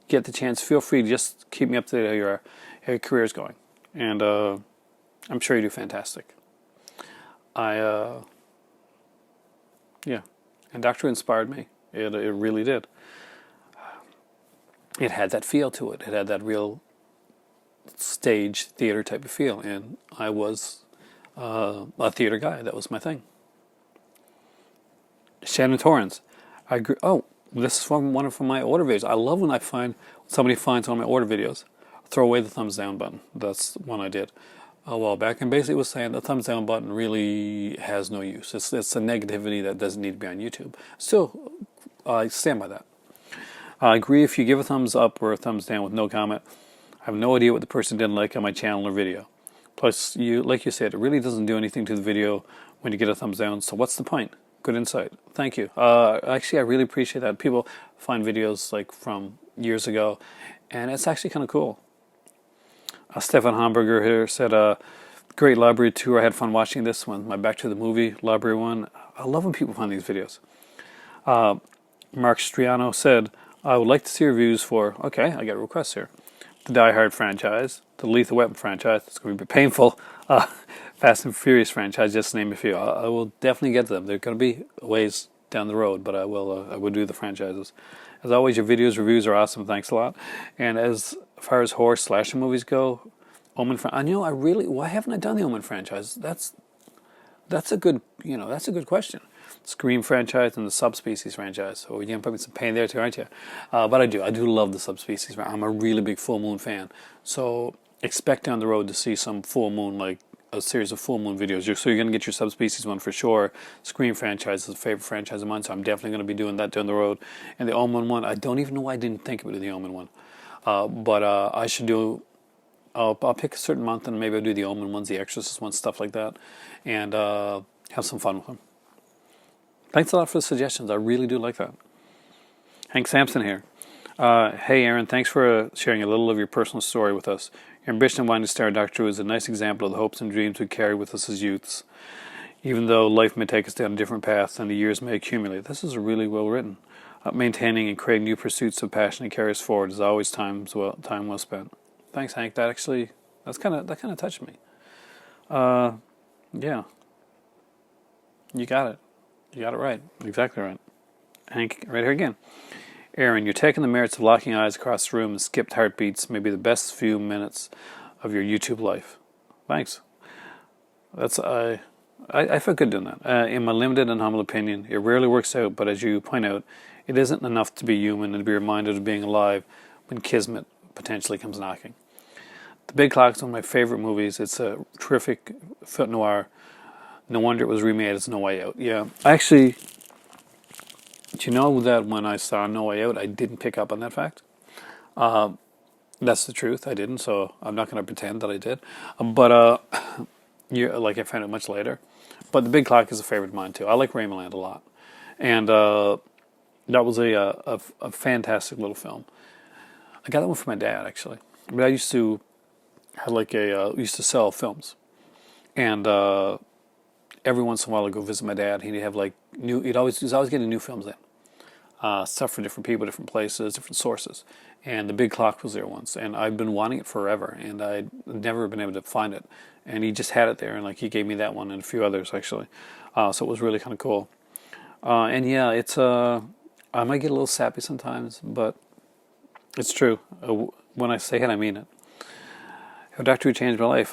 get the chance. Feel free to just keep me up to date how your career is going, and I'm sure you do fantastic. And Doctor Who inspired me. It really did. It had that feel to it. It had that real stage theater type of feel, and I was a theater guy. That was my thing. Shannon Torrance. I agree. Oh, this is from one of my order videos. I love when somebody finds one of my order videos. Throw away the thumbs down button. That's one I did a while back, and basically was saying the thumbs down button really has no use. It's a negativity that doesn't need to be on YouTube. Still, I stand by that. I agree if you give a thumbs up or a thumbs down with no comment. I have no idea what the person didn't like on my channel or video. Plus, like you said, it really doesn't do anything to the video when you get a thumbs down, so what's the point? Good insight. Thank you. Actually, I really appreciate that. People find videos like from years ago, and it's actually kind of cool. Stefan Hamburger here said, great library tour. I had fun watching this one. My Back to the Movie library one. I love when people find these videos. Mark Striano said, I would like to see reviews for, okay, I got requests here. The Die Hard franchise, the Lethal Weapon franchise, it's going to be painful. Fast and Furious franchise, just to name a few. I will definitely get to them. They're going to be ways down the road, but I will do the franchises. As always, your reviews are awesome. Thanks a lot. And as far as horror slasher movies go, Omen. Why haven't I done the Omen franchise? That's a good question. Scream franchise and the Subspecies franchise. So you're going to put me some pain there too, aren't you? But I do love the Subspecies. I'm a really big Full Moon fan. So expect down the road to see some Full Moon, like a series of Full Moon videos. So you're going to get your Subspecies one for sure. Scream franchise is a favorite franchise of mine, so I'm definitely going to be doing that down the road. And the Omen one, I don't even know why I didn't think about the Omen one. But I should do... I'll pick a certain month and maybe I'll do the Omen ones, the Exorcist ones, stuff like that. And have some fun with them. Thanks a lot for the suggestions. I really do like that. Hank Sampson here. Hey, Aaron, thanks for sharing a little of your personal story with us. Your ambition of wanting to star Doctor Who is a nice example of the hopes and dreams we carry with us as youths. Even though life may take us down a different path and the years may accumulate, this is really well written. Maintaining and creating new pursuits of passion and carry us forward is always time well spent. Thanks, Hank. That kind of touched me. Yeah. You got it. You got it right. Exactly right. Hank, right here again. Aaron, you're taking the merits of locking eyes across the room and skipped heartbeats, maybe the best few minutes of your YouTube life. Thanks. I feel good doing that. In my limited and humble opinion, it rarely works out, but as you point out, it isn't enough to be human and to be reminded of being alive when Kismet potentially comes knocking. The Big Clock is one of my favorite movies. It's a terrific film noir. No wonder it was remade as No Way Out. Yeah, actually, do you know that when I saw No Way Out, I didn't pick up on that fact? That's the truth. I didn't, so I'm not going to pretend that I did. But I found it much later. But The Big Clock is a favorite of mine too. I like Raymanland a lot, and that was a fantastic little film. I got that one from my dad actually. But I used to sell films, and every once in a while I'd go visit my dad. He'd have he was always getting new films in, stuff from different people, different places, different sources. And The Big Clock was there once, and I'd been wanting it forever, and I'd never been able to find it. And he just had it there, and he gave me that one and a few others actually. So it was really kind of cool. And yeah, it's I might get a little sappy sometimes, but it's true. When I say it, I mean it. How Doctor Who changed my life.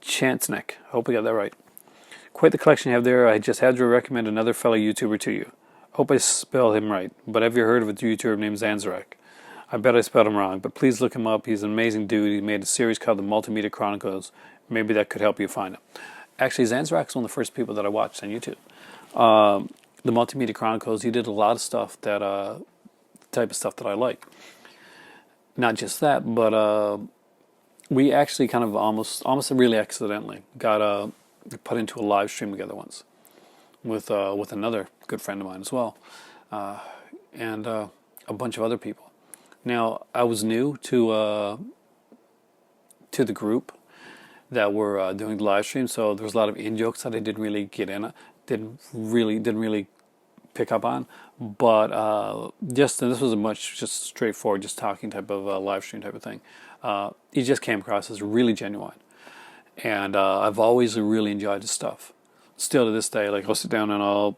Chansnick. I hope I got that right. Quite the collection you have there. I just had to recommend another fellow YouTuber to you. Hope I spell him right, but have you heard of a YouTuber named Zanzarak? I bet I spelled him wrong, but please look him up. He's an amazing dude. He made a series called The Multimedia Chronicles. Maybe that could help you find him. Actually, Zanzirak's one of the first people that I watched on YouTube. The Multimedia Chronicles, he did a lot of stuff that, type of stuff that I like. Not just that, but we actually kind of almost really accidentally got put into a live stream together once with another good friend of mine as well, and a bunch of other people. Now, I was new to the group that were doing the live stream, so there was a lot of in jokes that I didn't really get in, didn't really pick up on. But this was a much just straightforward, just talking type of live stream type of thing. He just came across as really genuine, and I've always really enjoyed his stuff. Still to this day, like I'll sit down and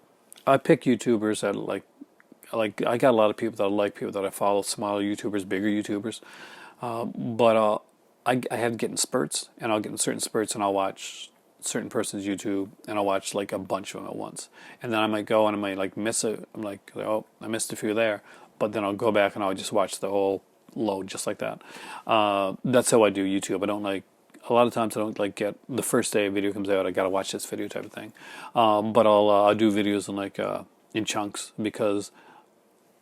I pick YouTubers that like I got a lot of people that I like, people that I follow, smaller YouTubers, bigger YouTubers, but I have get in spurts, and I'll get in certain spurts, and I'll watch certain person's YouTube, and I'll watch like a bunch of them at once, and then I might go and I might like miss it. I'm like, oh, I missed a few there, but then I'll go back and I'll just watch the whole load just like that. That's how I do YouTube. I don't like, a lot of times I don't like get the first day a video comes out, I gotta watch this video type of thing. But I'll do videos in like in chunks, because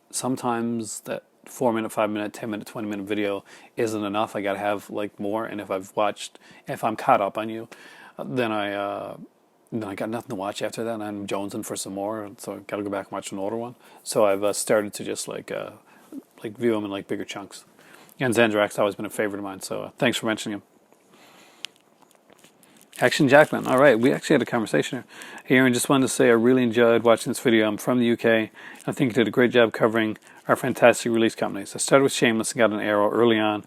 sometimes that 4-minute, 5-minute, 10-minute, 20-minute video isn't enough. I gotta have like more, and if I'm caught up on you, then I got nothing to watch after that, and I'm jonesing for some more, so I gotta go back and watch an older one. So I've started to just like view them in like bigger chunks. And Zanzirak's always been a favorite of mine, so thanks for mentioning him. Action Jackman. All right, we actually had a conversation here, and just wanted to say I really enjoyed watching this video. I'm from the UK. I think you did a great job covering our fantastic release companies. I started with Shameless and got an Arrow early on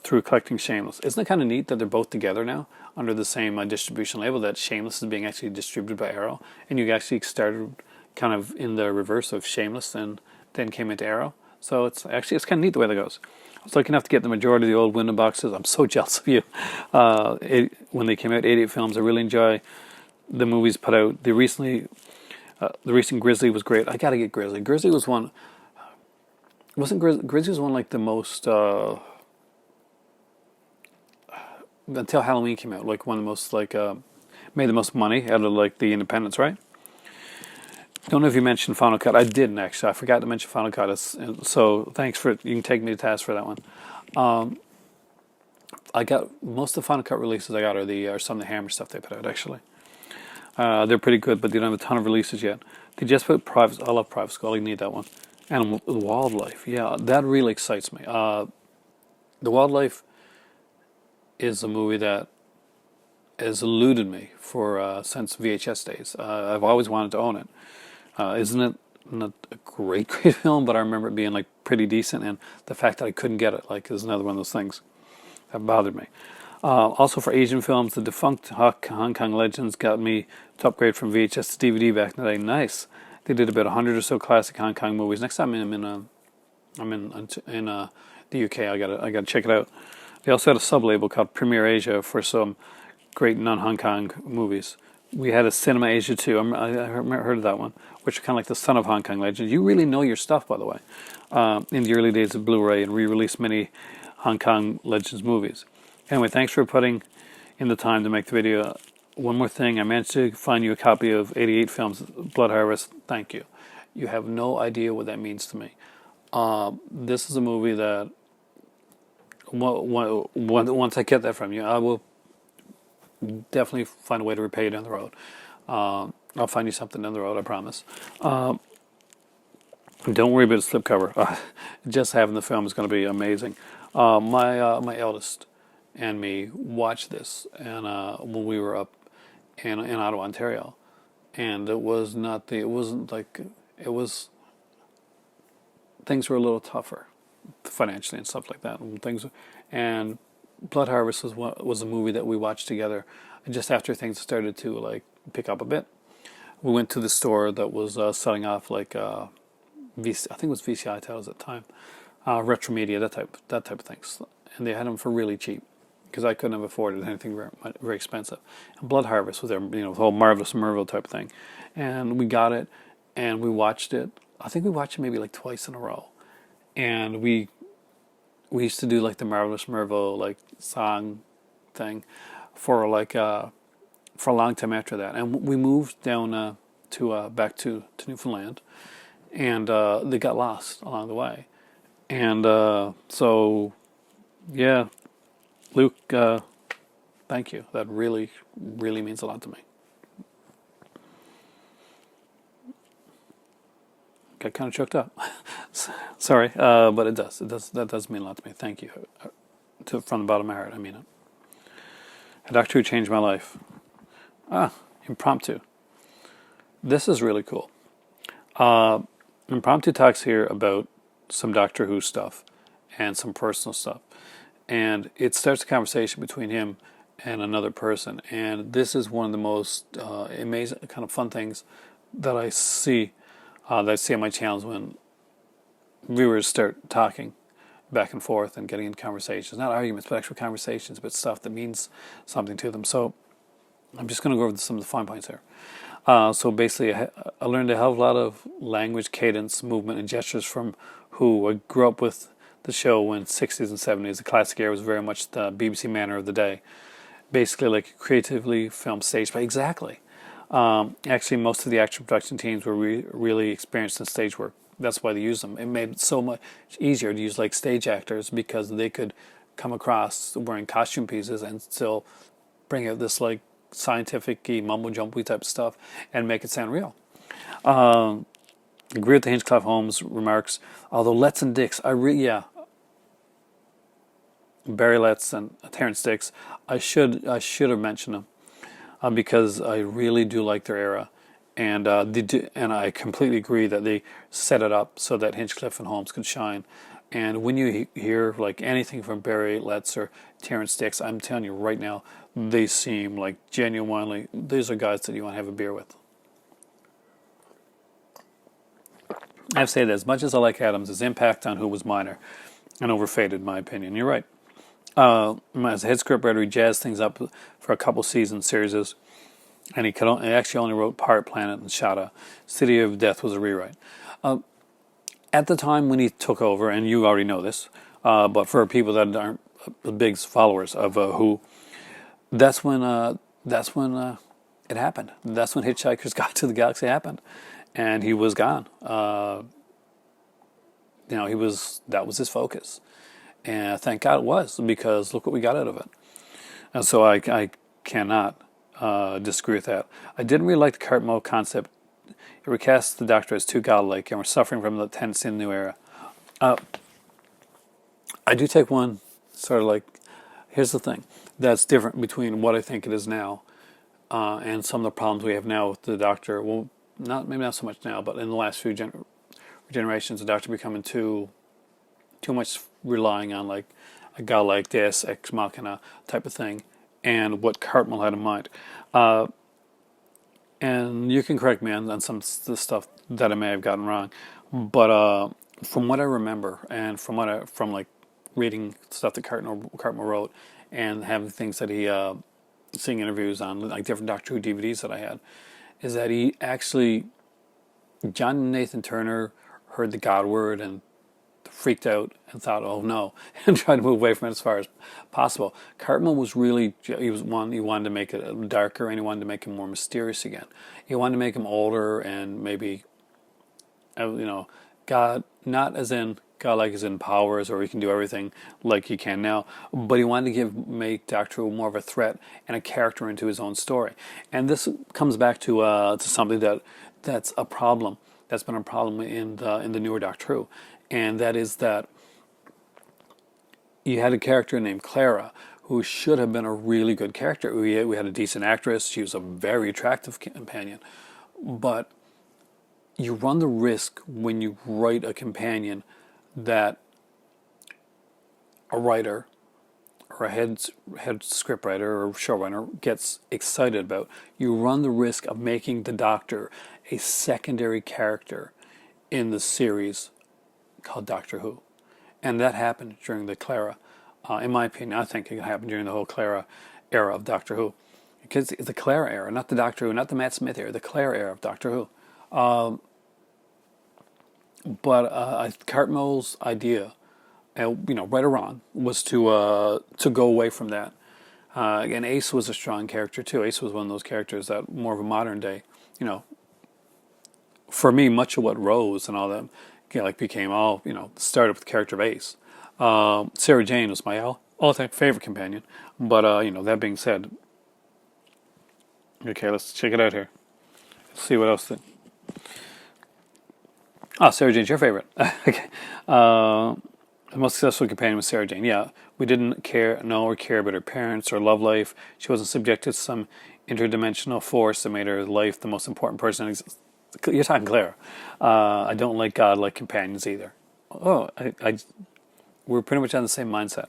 through collecting Shameless. Isn't it kind of neat that they're both together now under the same distribution label, that Shameless is being actually distributed by Arrow, and you actually started kind of in the reverse of Shameless and then came into Arrow? So it's kind of neat the way that goes. I was lucky enough to get the majority of the old window boxes. I'm so jealous of you. When they came out, 88 films. I really enjoy the movies put out. The recent Grizzly was great. I gotta get Grizzly. Grizzly was one. Wasn't Grizzly was one like the most until Halloween came out. Like one of the most made the most money out of like the independents, right? Don't know if you mentioned Final Cut. I didn't actually. I forgot to mention Final Cut. So thanks for, you can take me to task for that one. I got most of the Final Cut releases I got are some of the Hammer stuff they put out actually. They're pretty good, but they don't have a ton of releases yet. They just put Private. I love Private School. I need that one. And Wildlife. Yeah, that really excites me. The Wildlife is a movie that has eluded me for since VHS days. I've always wanted to own it. Isn't it not a great film? But I remember it being like pretty decent, and the fact that I couldn't get it is another one of those things that bothered me. Also for Asian films, the defunct Hong Kong Legends got me to upgrade from VHS to DVD back in the day. Nice. They did about 100 or so classic Hong Kong movies. Next time I'm in the UK, I gotta check it out. They also had a sub-label called Premier Asia for some great non-Hong Kong movies. We had a Cinema Asia too. I heard of that one, which is kind of like the son of Hong Kong Legends. You really know your stuff, by the way. In the early days of Blu-ray, and re-released many Hong Kong Legends movies. Anyway, thanks for putting in the time to make the video. One more thing, I managed to find you a copy of 88 Films, Blood Harvest. Thank you. You have no idea what that means to me. This is a movie that, once I get that from you, I will definitely find a way to repay you down the road. I'll find you something down the road, I promise. Don't worry about the slipcover. Just having the film is going to be amazing. My eldest and me watched this, and when we were up in Ottawa, Ontario, and things were a little tougher financially and stuff like that, and Blood Harvest was a movie that we watched together just after things started to like pick up a bit. We went to the store that was selling off like I think it was VCI titles at the time, retro media, that type of things, and they had them for really cheap because I couldn't have afforded anything very expensive. And Blood Harvest was there, the whole Marvelous Merville type of thing, and we got it and we watched it. I think we watched it maybe like twice in a row, and we used to do like the Marvelous Merville like song thing for like for a long time after that. And we moved down back to Newfoundland, and they got lost along the way. And so, yeah, Luke, thank you. That really, really means a lot to me. Got kind of choked up. Sorry, but it does. That does mean a lot to me. Thank you. From the bottom of my heart, I mean it. A doctor who changed my life. Impromptu. This is really cool. Impromptu talks here about some Doctor Who stuff and some personal stuff. And it starts a conversation between him and another person. And this is one of the most amazing, kind of fun things that I see on my channels when viewers start talking back and forth and getting in conversations. Not arguments, but actual conversations about stuff that means something to them. So I'm just going to go over some of the fine points here. So basically, I learned a hell of a lot of language, cadence, movement, and gestures from Who. I grew up with the show in 60s and 70s. The classic era was very much the BBC manner of the day. Basically, like a creatively filmed stage play. Exactly. Actually, most of the action production teams were really experienced in stage work. That's why they used them. It made it so much easier to use like stage actors because they could come across wearing costume pieces and still bring out this like scientific-y, mumbo-jumbo type stuff and make it sound real. Agree with the Hinchcliffe Holmes remarks. Although Letts and Dix, Barry Letts and Terrence Dix, I should have mentioned them because I really do like their era, and and I completely agree that they set it up so that Hinchcliffe and Holmes could shine. And when you hear like anything from Barry Letts or Terrence Dix, I'm telling you right now, they seem like genuinely, these are guys that you want to have a beer with. I have to say that as much as I like Adams, his impact on Who was minor and overfaded, in my opinion. You're right. As a head scriptwriter, he jazzed things up for a couple season series, and he actually only wrote Pirate Planet and Shada. City of Death was a rewrite. At the time when he took over, and you already know this, but for people that aren't big followers of Who, that's when it happened. That's when Hitchhiker's Guide to the Galaxy happened, and he was gone. That was his focus, and thank God it was, because look what we got out of it. And so I cannot disagree with that. I didn't really like the Cartmel concept. It recast the Doctor as too godlike, and we're suffering from the tendency in the new era. I do take one sort of like, here's the thing that's different between what I think it is now and some of the problems we have now with the Doctor. Well, maybe not so much now, but in the last few generations, the Doctor becoming too much relying on like a godlike Deus Ex Machina type of thing, and what Cartmel had in mind. And you can correct me on some of the stuff that I may have gotten wrong, but from what I remember, and from like reading stuff that Cartmel wrote, and having things that he seeing interviews on like different Doctor Who DVDs that I had, is that he actually, John and Nathan Turner heard the God word and freaked out and thought, oh no, and tried to move away from it as far as possible. Cartmel was really, he wanted to make it darker, and he wanted to make him more mysterious again. He wanted to make him older and maybe, God, not as in God like as in powers, or he can do everything like he can now, but he wanted to make Doctor Who more of a threat and a character into his own story. And this comes back to something that's a problem. That's been a problem in the newer Doctor Who, and that is that you had a character named Clara who should have been a really good character. We had a decent actress. She was a very attractive companion, but you run the risk when you write a companion that a writer or a head scriptwriter or showrunner gets excited about. You run the risk of making the Doctor a secondary character in the series called Doctor Who. And that happened during the Clara. In my opinion, I think it happened during the whole Clara era of Doctor Who. Because it's the Clara era, not the Doctor Who, not the Matt Smith era, the Clara era of Doctor Who. But Cartmel's idea, right or wrong, was to go away from that. And Ace was a strong character too. Ace was one of those characters that more of a modern day, you know, for me, much of what Rose and all that, like became all, started with the character of Ace. Sarah Jane was my all-time favorite companion. But, that being said, okay, let's check it out here. Let's see what else. Sarah Jane's your favorite. Okay. The most successful companion was Sarah Jane. Yeah, we didn't know or care about her parents or love life. She wasn't subjected to some interdimensional force that made her life the most important person in existence. You're talking Clara. I don't like godlike companions either. Oh, we're pretty much on the same mindset.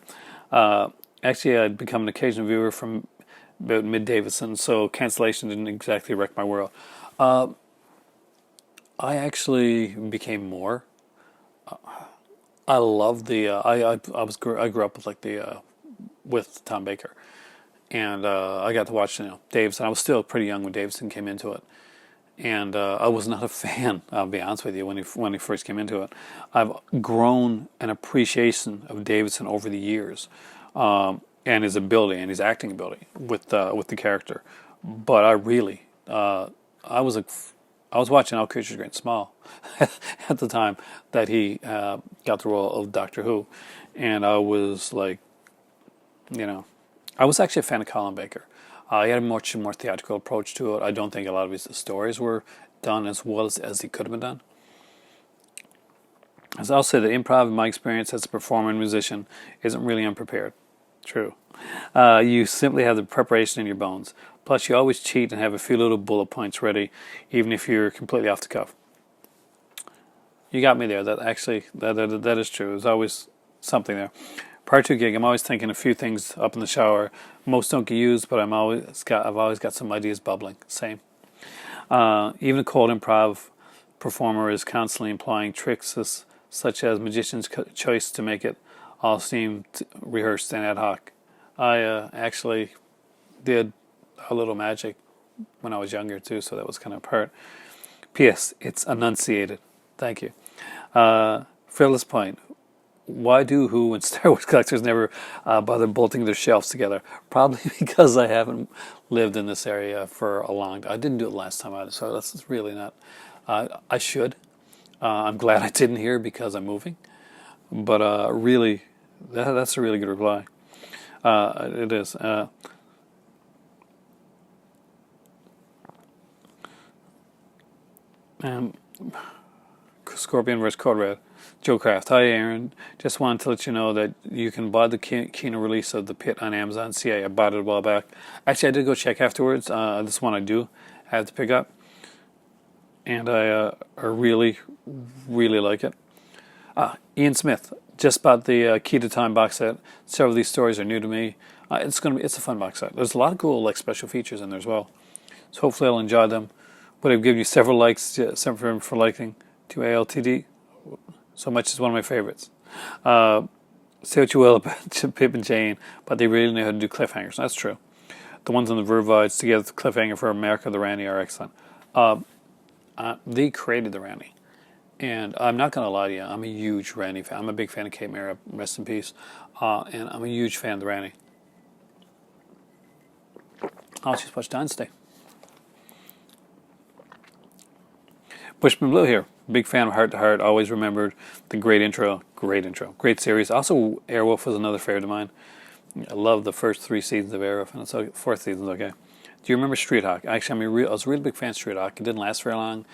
Actually, I'd become an occasional viewer from about mid-Davidson, so cancellation didn't exactly wreck my world. I actually became more. I love the. I grew up with with Tom Baker, and I got to watch Davidson. I was still pretty young when Davidson came into it, and I was not a fan. I'll be honest with you when he first came into it. I've grown an appreciation of Davidson over the years, and his ability and his acting ability with the character. But I really, I was watching All Creatures Great and Small at the time that he got the role of Doctor Who, and I was like, I was actually a fan of Colin Baker. He had a much more theatrical approach to it. I don't think a lot of his stories were done as well as he could have been done. As I'll say, that improv, in my experience as a performer and musician, isn't really unprepared. True. You simply have the preparation in your bones. Plus, you always cheat and have a few little bullet points ready, even if you're completely off the cuff. You got me there. That is true. There's always something there. Prior to a gig, I'm always thinking a few things up in the shower. Most don't get used, but I've always got some ideas bubbling. Same. Even a cold improv performer is constantly employing tricks such as magician's choice to make it all seem rehearsed and ad hoc. I actually did a little magic when I was younger too, so that was kind of part. P.S. It's enunciated. Thank you. Frivolous point. Why do Who and Star Wars collectors never bother bolting their shelves together? Probably because I haven't lived in this area for a long time. I didn't do it last time either, so that's really not. I should. I'm glad I didn't here because I'm moving. But really, that's a really good reply. It is. Scorpion vs. Code Red. Joe Craft. Hi, Aaron. Just wanted to let you know that you can buy the Kino release of The Pit on Amazon CA. I bought it a while back. Actually, I did go check afterwards. This one I do have to pick up. And I really, really like it. Ian Smith. Just bought the Key to Time box set. Several of these stories are new to me. It's a fun box set. There's a lot of cool special features in there as well. So hopefully I'll enjoy them. But I've given you several likes for liking to ALTD. So much is one of my favorites. Say what you will about Pip and Jane, but they really know how to do cliffhangers. That's true. The ones on the Vervoids together with the cliffhanger for America the Randy are excellent. They created the Randy. And I'm not going to lie to you, I'm a huge Randy fan. I'm a big fan of Kate Mara, rest in peace. And I'm a huge fan of the Randy. I'll just watch Dynasty. Bushman Blue here. Big fan of Heart to Heart. Always remembered the great intro. Great series. Also, Airwolf was another favorite of mine. I love the first 3 seasons of Airwolf, and the fourth season's okay. Do you remember Street Hawk? Actually, I was a really big fan of Street Hawk. It didn't last very long.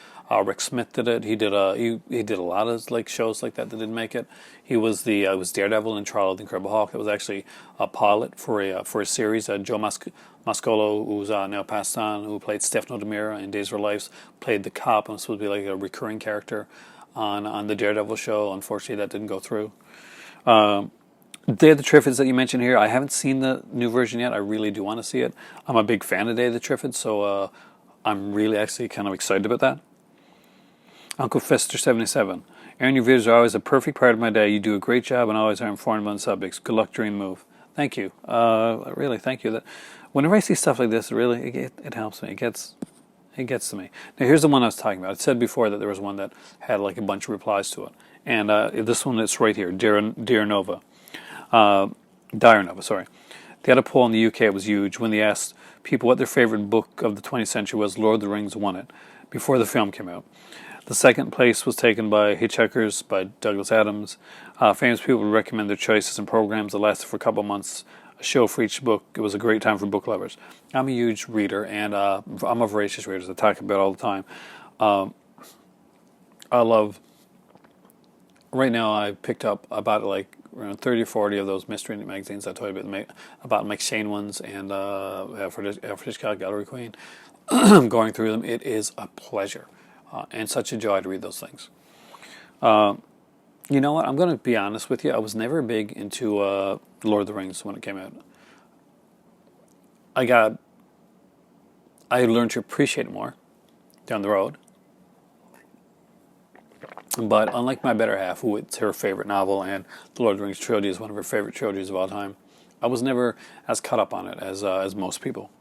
Rick Smith did it. He did a lot of shows like that didn't make it. He was was Daredevil in Trial of the Incredible Hulk. It was actually a pilot for a series. Joe Mascolo, who's now passed on, who played Stefano DiMera in Days of Our Lives, played the cop and was supposed to be like a recurring character on the Daredevil show. Unfortunately, that didn't go through. Day of the Triffids that you mentioned here, I haven't seen the new version yet. I really do want to see it. I'm a big fan of Day of the Triffids, so I'm really actually kind of excited about that. Uncle Fester 77. Aaron, your videos are always a perfect part of my day. You do a great job and always are informed on subjects. Good luck during the move. Thank you. Really, thank you. Whenever I see stuff like this, really, it helps me. It gets to me. Now, here's the one I was talking about. I said before that there was one that had a bunch of replies to it. And this one that's right here, Dire Nova. Dire Nova, sorry. They had a poll in the UK, it was huge, when they asked people what their favorite book of the 20th century was. Lord of the Rings won it, before the film came out. The second place was taken by Hitchhikers by Douglas Adams. Famous people would recommend their choices and programs that lasted for a couple of months, a show for each book. It was a great time for book lovers. I'm a huge reader, and I'm a voracious reader, as I talk about all the time. I love... Right now, I picked up about like around 30 or 40 of those mystery magazines I told you about McShane ones and Alfred Hitchcock, Gallery Queen. Going through them, it is a pleasure and such a joy to read those things. You know what? I'm going to be honest with you. I was never big into Lord of the Rings when it came out. I learned to appreciate it more down the road. But unlike my better half, who it's her favorite novel, and the Lord of the Rings trilogy is one of her favorite trilogies of all time, I was never as caught up on it as most people.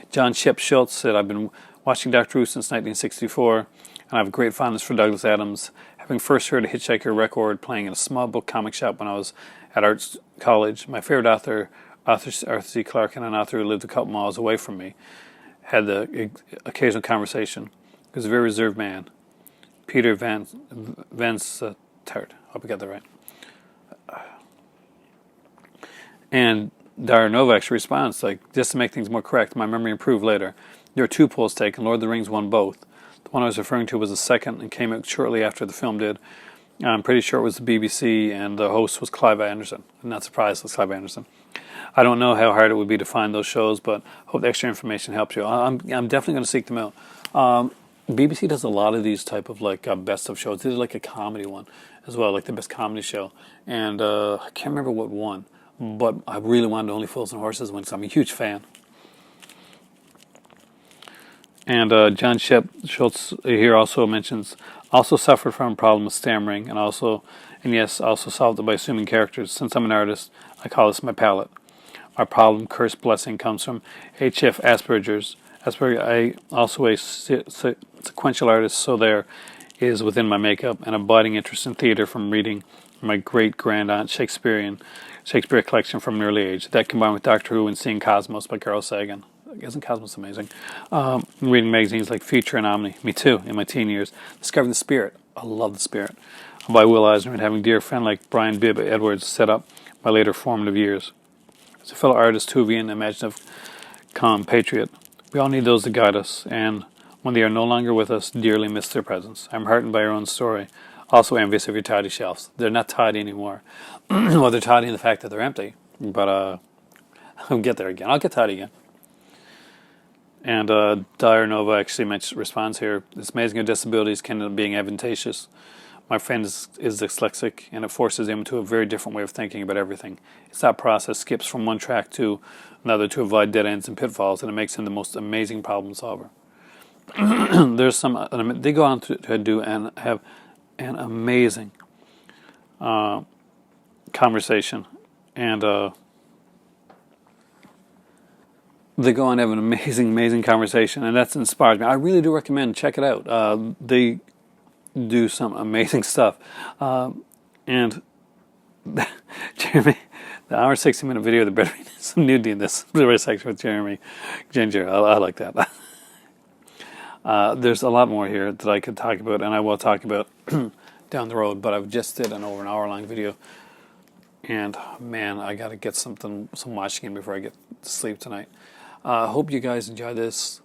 John Ship Schultz said, I've been watching Doctor Who since 1964, and I have a great fondness for Douglas Adams. Having first heard a Hitchhiker record playing in a small book comic shop when I was at Arts College, my favorite author, Arthur C. Clarke, and an author who lived a couple miles away from me, had the occasional conversation. He was a very reserved man. Peter Van Tart. Hope I got that right. And Dara Novak's response, like, just to make things more correct, my memory improved later. There were 2 polls taken. Lord of the Rings won both. The one I was referring to was the second and came out shortly after the film did. I'm pretty sure it was the BBC, and the host was Clive Anderson. I'm not surprised it was Clive Anderson. I don't know how hard it would be to find those shows, but I hope the extra information helps you. I'm definitely going to seek them out. BBC does a lot of these type of like best of shows. They did like a comedy one as well, like the best comedy show. And I can't remember what won, but I really wanted Only Fools and Horses win because I'm a huge fan. And John Schultz here also mentions, also suffered from a problem with stammering, and also solved it by assuming characters. Since I'm an artist, I call this my palette. My problem, curse, blessing, comes from H.F. Asperger's. I also a sequential artist, so there is within my makeup an abiding interest in theater from reading my great-grand-aunt Shakespeare collection from an early age. That combined with Doctor Who and seeing Cosmos by Carl Sagan. Isn't Cosmos amazing? Reading magazines like Future and Omni. Me too, in my teen years. Discovering The Spirit. I love The Spirit. By Will Eisner, and having a dear friend like Brian Bibb Edwards set up my later formative years. As a fellow artist, Whovian, imaginative, calm, patriot, we all need those to guide us, and when they are no longer with us, dearly miss their presence. I'm heartened by your own story. Also envious of your tidy shelves. They're not tidy anymore. Well, they're tidy in the fact that they're empty, but I'll get there again. I'll get tidy again. And Dyer Nova actually responds here, it's amazing how disabilities can end up being advantageous. My friend is dyslexic, and it forces him to a very different way of thinking about everything. It's that process skips from one track to another to avoid dead ends and pitfalls, and it makes him the most amazing problem solver. There's some, they go on to do and have an amazing conversation, and they go on to have an amazing conversation, and that's inspired me. I really do recommend, check it out. They do some amazing stuff. And Jeremy, the hour 60-minute video, the better some nudity in this section with Jeremy Ginger. I like that. There's a lot more here that I could talk about, and I will talk about down the road, but I've just did an over an hour-long video. And, man, I got to get some watching in before I get to sleep tonight. I hope you guys enjoy this.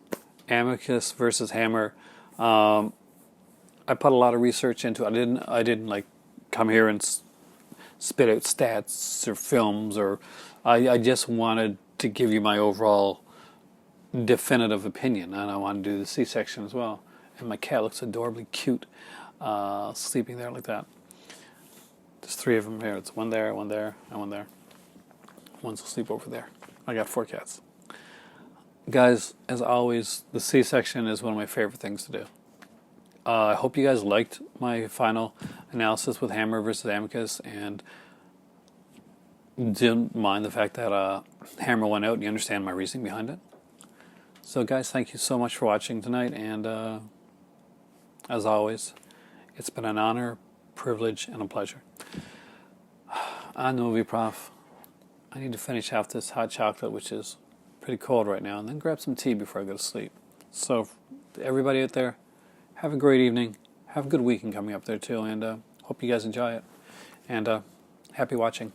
Amicus versus Hammer. I put a lot of research into it. I didn't like come here and spit out stats or films, or I just wanted to give you my overall definitive opinion, and I wanted to do the C-section as well. And my cat looks adorably cute, sleeping there like that. There's 3 of them here. It's one there, and one there. One's asleep over there. I got 4 cats. Guys, as always, the C-section is one of my favorite things to do. I hope you guys liked my final analysis with Hammer versus Amicus, and didn't mind the fact that Hammer went out, and you understand my reasoning behind it. So guys, thank you so much for watching tonight, and as always, it's been an honor, privilege, and a pleasure. I'm the Movie Prof. I need to finish off this hot chocolate, which is pretty cold right now, and then grab some tea before I go to sleep. So, everybody out there, have a great evening. Have a good weekend coming up there too, and hope you guys enjoy it. And happy watching.